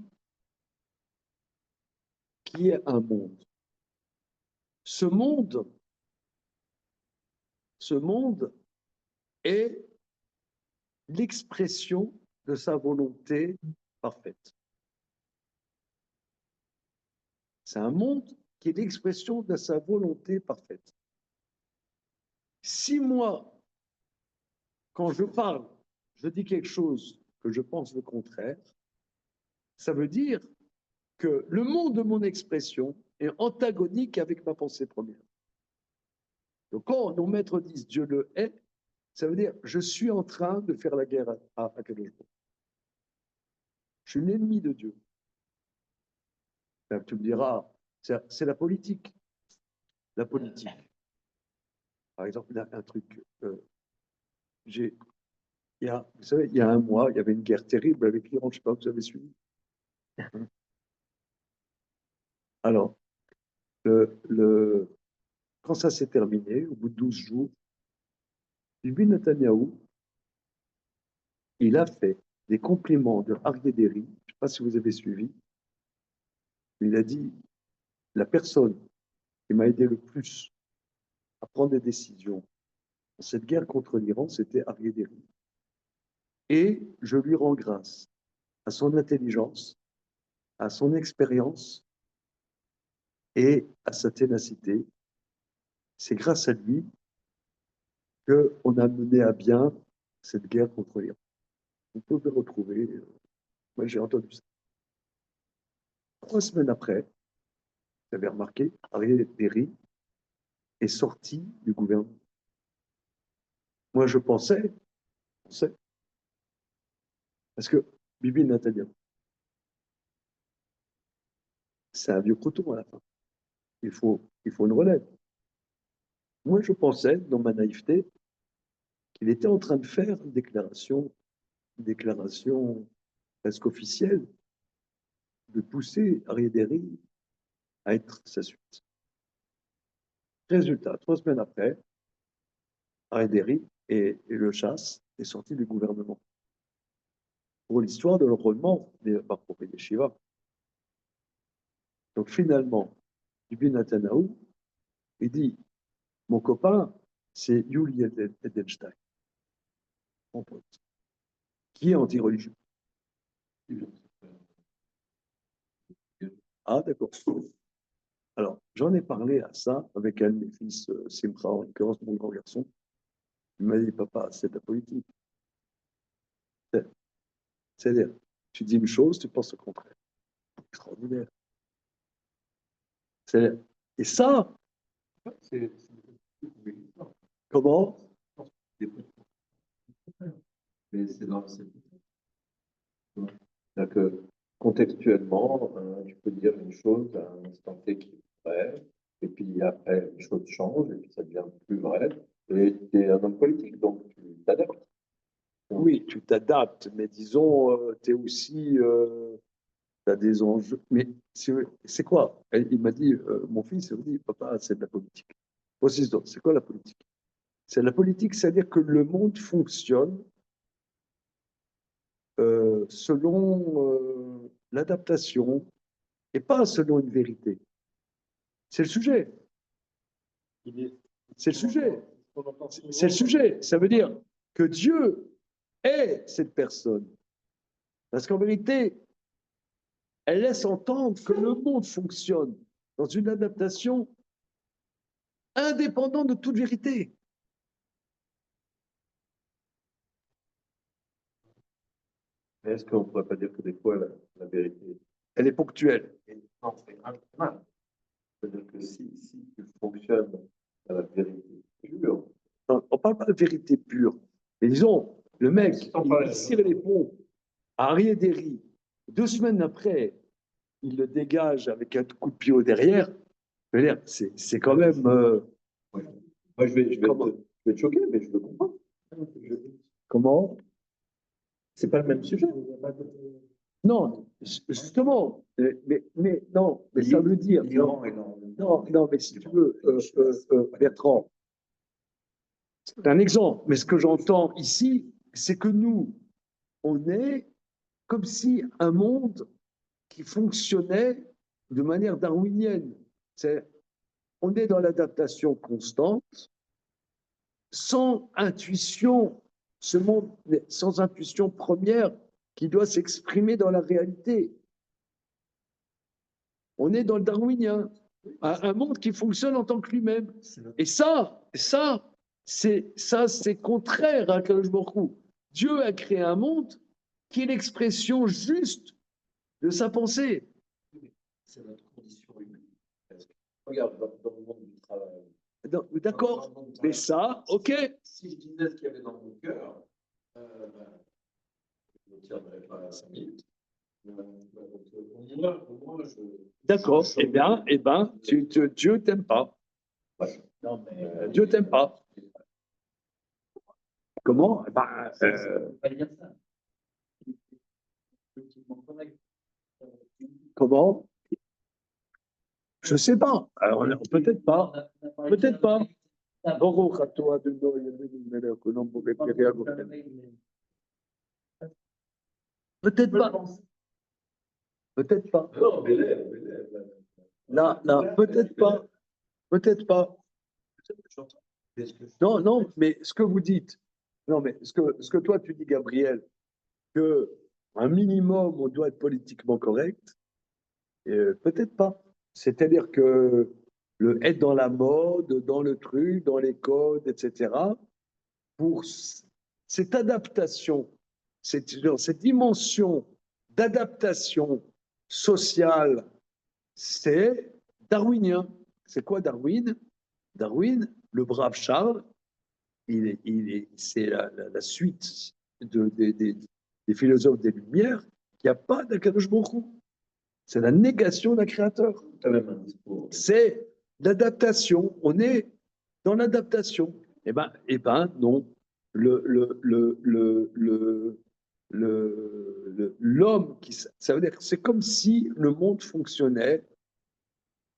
qu'il y ait un monde. Ce monde est l'expression de sa volonté parfaite. C'est un monde qui est l'expression de sa volonté parfaite. Si moi, quand je parle, je dis quelque chose que je pense le contraire, ça veut dire que le monde de mon expression est antagonique avec ma pensée première. Donc quand nos maîtres disent Dieu le hait, ça veut dire je suis en train de faire la guerre à Kadosh Baruch. Je suis l'ennemi de Dieu. Tu me diras, c'est la politique. La politique. Par exemple, un truc. Vous savez, il y a un mois, il y avait une guerre terrible avec l'Iran, je ne sais pas si vous avez suivi. Alors, quand ça s'est terminé, au bout de 12 jours, Bibi Netanyahou, il a fait des compliments de Harguederi, je ne sais pas si vous avez suivi, il a dit, la personne qui m'a aidé le plus à prendre des décisions dans cette guerre contre l'Iran, c'était Harguederi. Et je lui rends grâce à son intelligence, à son expérience et à sa ténacité. C'est grâce à lui qu'on a mené à bien cette guerre contre l'Iran. Vous pouvez retrouver, moi j'ai entendu ça. 3 semaines après, vous avez remarqué, Ariel Berry est sorti du gouvernement. Moi je pensais, parce que Bibi Netanyahu, c'est un vieux croton à la fin. Il faut une relève. Moi je pensais, dans ma naïveté, qu'il était en train de faire une déclaration presque officielle, de pousser Ariel Berry à être sa suite. Résultat, 3 semaines après, Ariel Berry et le chasse est sorti du gouvernement. Pour l'histoire de l'enrôlement des Baroque et des Shiva. Donc finalement, Bibi Netanyahu, il dit, mon copain, c'est Yuli Edelstein, mon pote, qui est anti-religieux. Ah, d'accord. Alors, j'en ai parlé à ça avec un de mes fils, Simcha, en l'occurrence mon grand garçon. Il m'a dit, papa, c'est de la politique. C'est-à-dire, tu dis une chose, tu penses le contraire. Extraordinaire. Et ça, comment? Mais c'est dans c'est-à-dire que contextuellement, tu peux dire une chose à un instant T qui est vrai, et puis après, les choses changent, et puis ça devient plus vrai. Et tu es un homme politique, donc tu t'adaptes. Oui, tu t'adaptes, mais disons, tu es aussi, tu as des enjeux. Mais c'est quoi? Il m'a dit, mon fils, il m'a dit, papa, c'est de la politique. Aussi, c'est quoi la politique? C'est la politique, c'est-à-dire que le monde fonctionne selon l'adaptation et pas selon une vérité. C'est le sujet. C'est le sujet. C'est le sujet. Ça veut dire que Dieu est cette personne. Parce qu'en vérité, elle laisse entendre que le monde fonctionne dans une adaptation indépendante de toute vérité. Mais est-ce qu'on ne pourrait pas dire que des fois, la vérité, Elle est ponctuelle. non, c'est mal. C'est-à-dire que si tu fonctionnes à la vérité pure, On ne parle pas de vérité pure. Mais disons, le mec, il tire les ponts à Arié-Déry. 2 semaines après, il le dégage avec un coup de pied derrière. Je veux dire, c'est quand même. moi je vais te choquer, mais je le comprends. Comment? C'est pas le même sujet. Non, justement. Mais non, mais ça veut dire. L'Iran est dans. Non, mais si tu veux, Bertrand, c'est un exemple. Mais ce que j'entends ici, c'est que nous, on est comme si un monde qui fonctionnait de manière darwinienne. On est dans l'adaptation constante, sans intuition, ce monde sans intuition première qui doit s'exprimer dans la réalité. On est dans le darwinien, un monde qui fonctionne en tant que lui-même. Et ça, c'est contraire à Kadosh Baruch Hu. Dieu a créé un monde qui est l'expression juste de sa pensée. C'est notre condition humaine. Regarde, dans le monde du travail. D'accord, mais ça, ok. Si je disais ce qu'il y avait dans mon cœur, je ne tiendrais pas à 5 minutes. D'accord, eh bien, Dieu t'aime pas. Ouais. Non, mais, Dieu t'aime pas. Comment? Comment? Je ne sais pas. Alors, peut-être pas. Peut-être pas. Peut-être pas. Peut-être pas. non, mais Non, peut-être pas. Peut-être pas. Non, mais ce que vous dites, non, mais ce que toi tu dis, Gabriel, qu'un minimum, on doit être politiquement correct? Peut-être pas. C'est-à-dire que le être dans la mode, dans le truc, dans les codes, etc., pour cette adaptation, cette dimension d'adaptation sociale, c'est darwinien. C'est quoi Darwin? Darwin, le brave Charles, c'est la suite des philosophes des Lumières, qu'il n'y a pas d'Akadosh Baruch Hu. C'est la négation d'un créateur. C'est l'adaptation. On est dans l'adaptation. Non. L'homme, ça veut dire que c'est comme si le monde fonctionnait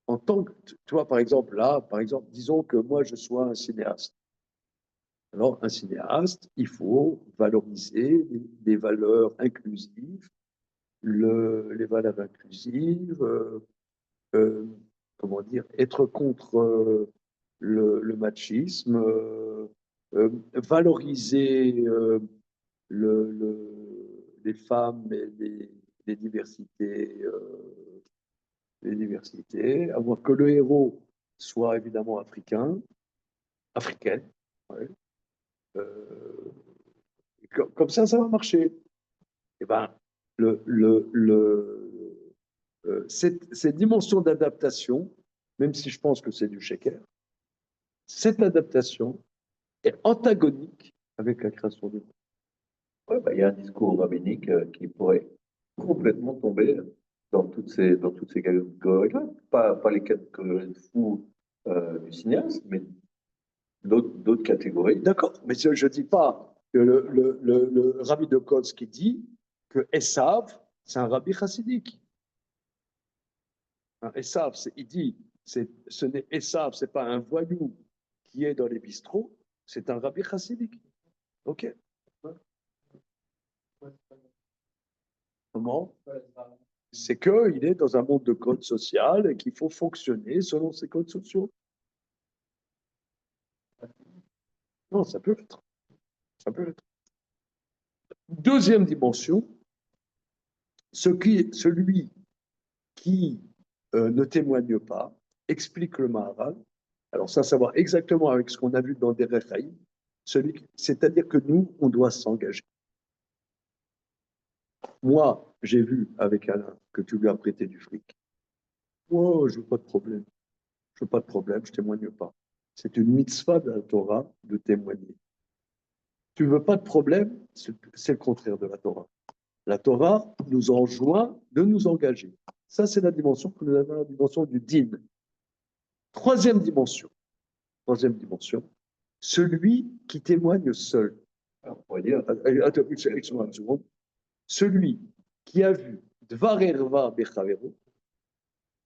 en tant que, toi, par exemple, là, par exemple, disons que moi, je sois un cinéaste. Alors, un cinéaste, il faut valoriser les valeurs inclusives, les valeurs inclusives, comment dire, être contre le machisme, valoriser les femmes et les diversités, avoir que le héros soit évidemment africaine. Ouais. Comme ça va marcher. Et ben, cette dimension d'adaptation, même si je pense que c'est du shaker, cette adaptation est antagonique avec la création du monde. Ouais, bah, il y a un discours rabbinique qui pourrait complètement tomber dans toutes ces catégories-là. Pas les catégories fous du cinéaste, mais d'autres catégories. D'accord, mais je ne dis pas que le rabbi de Kotz qui dit que Esav, c'est un rabbi chassidique. Esav, il dit, ce n'est Esav, ce n'est pas un voyou qui est dans les bistrots, c'est un rabbi chassidique. Ok. Comment? C'est qu'il est dans un monde de code social et qu'il faut fonctionner selon ces codes sociaux. Non, ça peut l'être. Ça peut l'être. Deuxième dimension, celui qui ne témoigne pas explique le Maharal. Alors, ça, savoir exactement avec ce qu'on a vu dans des Rechaïm, c'est-à-dire que nous, on doit s'engager. Moi, j'ai vu avec Alain que tu lui as prêté du fric. Moi, je veux pas de problème. Je veux pas de problème, je témoigne pas. C'est une mitzvah de la Torah de témoigner. Tu veux pas de problème, c'est le contraire de la Torah. La Torah nous enjoint de nous engager. Ça, c'est la dimension que nous avons, la dimension du din. Troisième dimension, celui qui témoigne seul. Alors, on pourrait dire, attends, excuse-moi une seconde. Celui qui a vu Dvar Erva Bechavero,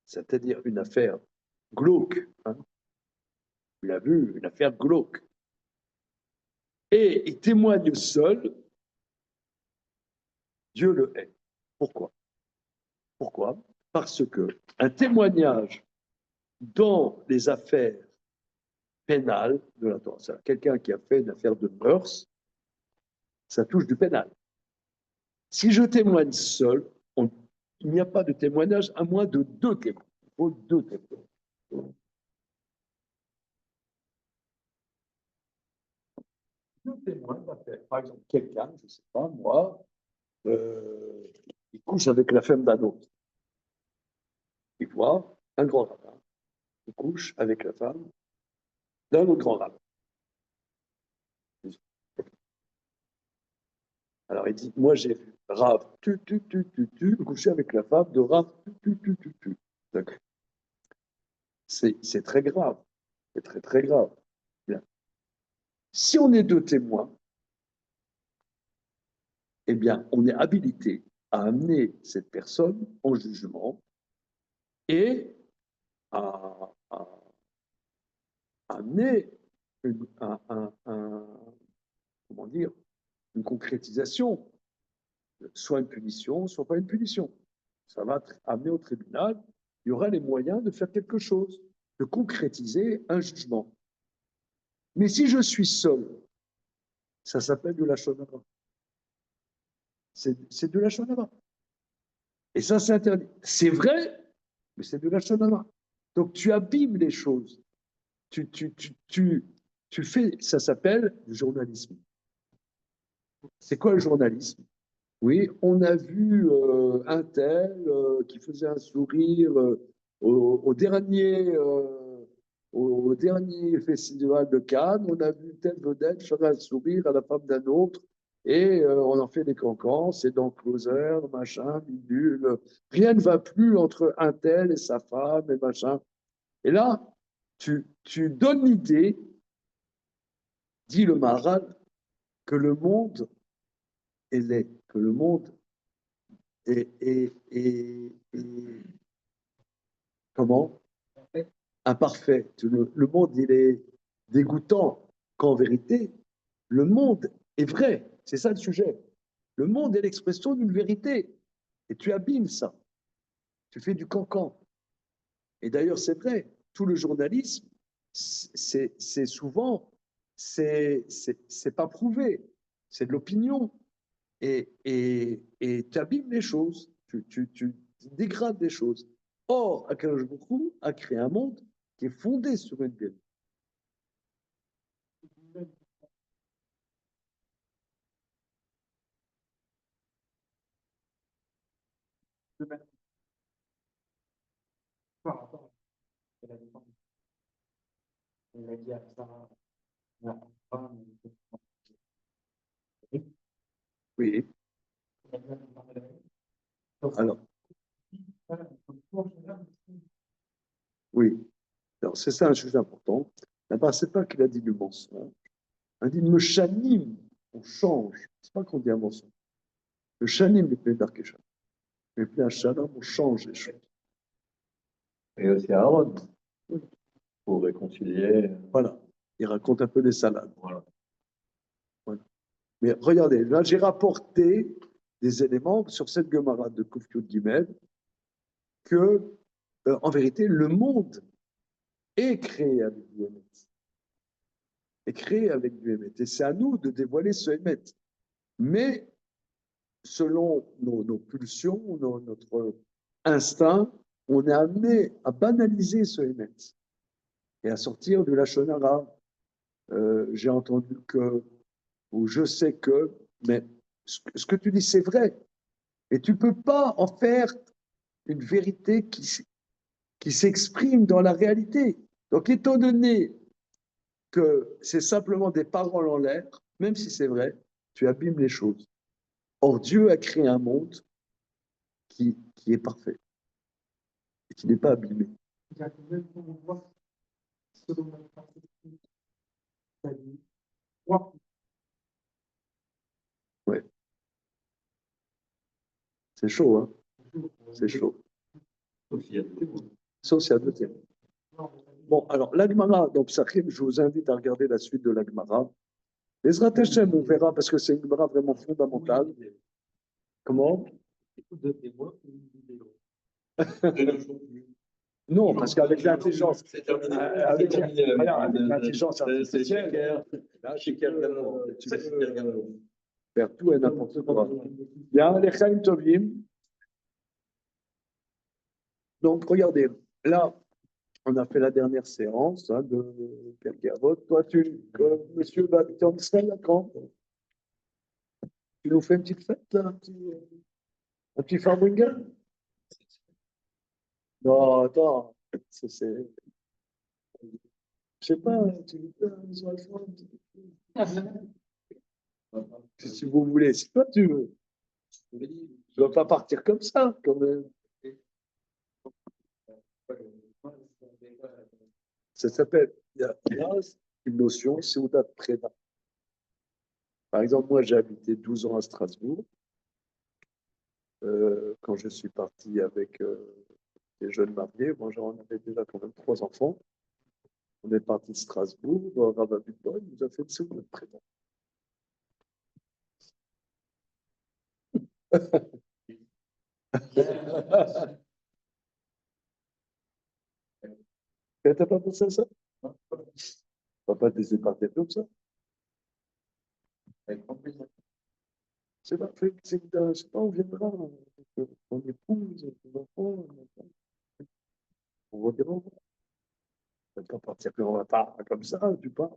c'est-à-dire une affaire glauque, hein, il a vu une affaire glauque, et il témoigne seul, Dieu le hait. Pourquoi? Pourquoi? Parce que un témoignage dans les affaires pénales de la Torah, c'est quelqu'un qui a fait une affaire de mœurs, ça touche du pénal. Si je témoigne seul, il n'y a pas de témoignage à moins de 2 témoins. Il faut 2 témoins. 2 témoins d'affaires. Par exemple, quelqu'un, je ne sais pas, moi, il couche avec la femme d'un autre. Il voit un grand rabbin, il couche avec la femme d'un autre grand rabbin. Alors il dit, moi j'ai vu Rav, coucher avec la femme de Rav, c'est très grave, c'est très très grave. Bien. Si on est 2 témoins, eh bien, on est habilité à amener cette personne en jugement et à amener comment dire, une concrétisation, soit une punition, soit pas une punition. Ça va être amené au tribunal, il y aura les moyens de faire quelque chose, de concrétiser un jugement. Mais si je suis seul, ça s'appelle de la lachon hara. C'est de la shonara. Et ça, c'est interdit. C'est vrai, mais c'est de la shonara. Donc, tu abîmes les choses. Tu fais, ça s'appelle du journalisme. C'est quoi le journalisme? Oui, on a vu un tel qui faisait un sourire au dernier, au dernier festival de Cannes. On a vu telle vedette faire un sourire à la femme d'un autre et on en fait des cancans, c'est dans Closer, machin, bidule. Rien ne va plus entre un tel et sa femme et machin. Et là, tu donnes l'idée, dit le Maharal, que le monde est laid, que le monde est comment? Imparfait. Le monde, il est dégoûtant, qu'en vérité, le monde est vrai. C'est ça le sujet. Le monde est l'expression d'une vérité. Et tu abîmes ça. Tu fais du cancan. Et d'ailleurs, c'est vrai, tout le journalisme, c'est souvent, c'est pas prouvé. C'est de l'opinion. Et tu abîmes les choses. Tu dégrades les choses. Or, Akadosh Baruch Hu a créé un monde qui est fondé sur une vérité. De mettre par rapport à la défense. Il a dit à Sarah, la femme, Oui. Alors, oui. Alors, c'est ça un sujet important. Là-bas, c'est pas qu'il a dit du mensonge. Il a dit le shanim, on change. C'est pas qu'on dit un mensonge. Le shanim, le plus d'Arkesha. Le plus Shalom, on change les choses. Et aussi Aaron, pour réconcilier. Voilà. Il raconte un peu des salades. Voilà. Voilà. Mais regardez, là, j'ai rapporté des éléments sur cette Gemara de Kufyot Gimel que, en vérité, le monde est créé avec du Hémet. Est créé avec du Hémet. Et c'est à nous de dévoiler ce Hémet. Mais selon nos pulsions, notre instinct, on est amené à banaliser ce Hémet et à sortir de la Shonara. J'ai entendu que, ou je sais que, mais ce que tu dis, c'est vrai. Et tu ne peux pas en faire une vérité qui s'exprime dans la réalité. Donc, étant donné que c'est simplement des paroles en l'air, même si c'est vrai, tu abîmes les choses. Or, Dieu a créé un monde qui est parfait et qui n'est pas abîmé. il y a combien de temps on voit selon la perspective, c'est-à-dire, trois Ouais. C'est chaud, hein? jours, C'est chaud. Sauf s'il y a des témoins. Sauf s'il y a deux témoins. Bon, alors, l'Agmara, donc, Sachim, je vous invite à regarder la suite de l'Agmara. Les Hashem, on verra, parce que c'est une Agmara vraiment fondamentale. Comment? De témoins ou vidéo. Non, parce qu'avec l'intelligence, C'est terminé. avec C'est terminé. voilà, avec l'intelligence C'est artificielle, là, chez tu peux, Kergano. tu C'est peux, Kergano. faire tout et n'importe quoi. Bien, les Chaim Tovim. Donc, regardez, là, on a fait la dernière séance de Kergavot. Toi, monsieur va habiter en Israël, là, quand? Tu nous fais une petite fête, là, un petit Farbringen? Non, attends, c'est, je sais pas, tu veux faire un soir, si vous voulez, si toi tu veux. Je ne dois pas partir comme ça, quand même. Ça s'appelle, il y a une notion, c'est au date préda. Par exemple, moi, j'ai habité 12 ans à Strasbourg. Quand je suis parti avec des jeunes mariés, moi, j'en avais déjà quand même 3 enfants. On est parti de Strasbourg, Rav Abitbol nous a fait une seconde préda. T'as pas pensé à ça? On va pas te laisser partir comme ça. C'est pas, c'est pas, on viendra, on épouse, on enfants, on reviendra. On va pas partir comme ça, tu pars.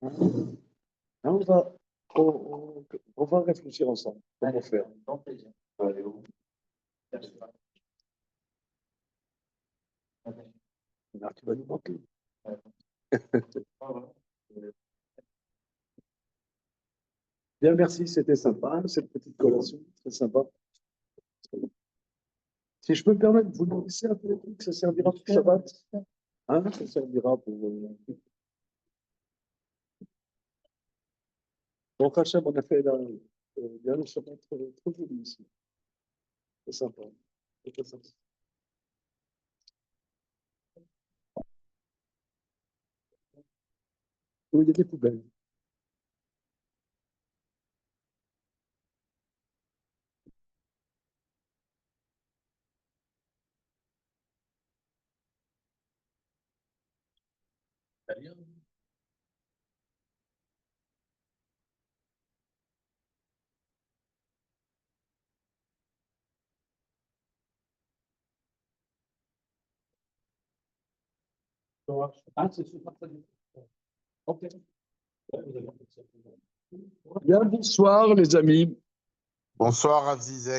On va, on va réfléchir ensemble. Comment faire? Allez, où? Là, tu vas nous manquer. Bien, merci, c'était sympa, cette petite collation, très sympa. Si je peux me permettre, vous nous laissez un peu de trucs, ça servira pour Shabbat. Hein, ça servira pour. Bon, Hachem, on a fait bien le Shabbat trop joli ici. C'est sympa. C'est très sympa. Oui, il y a des poubelles. Ah, c'est super. Ok. Bien, bonsoir, les amis. Bonsoir, Rav Zizek.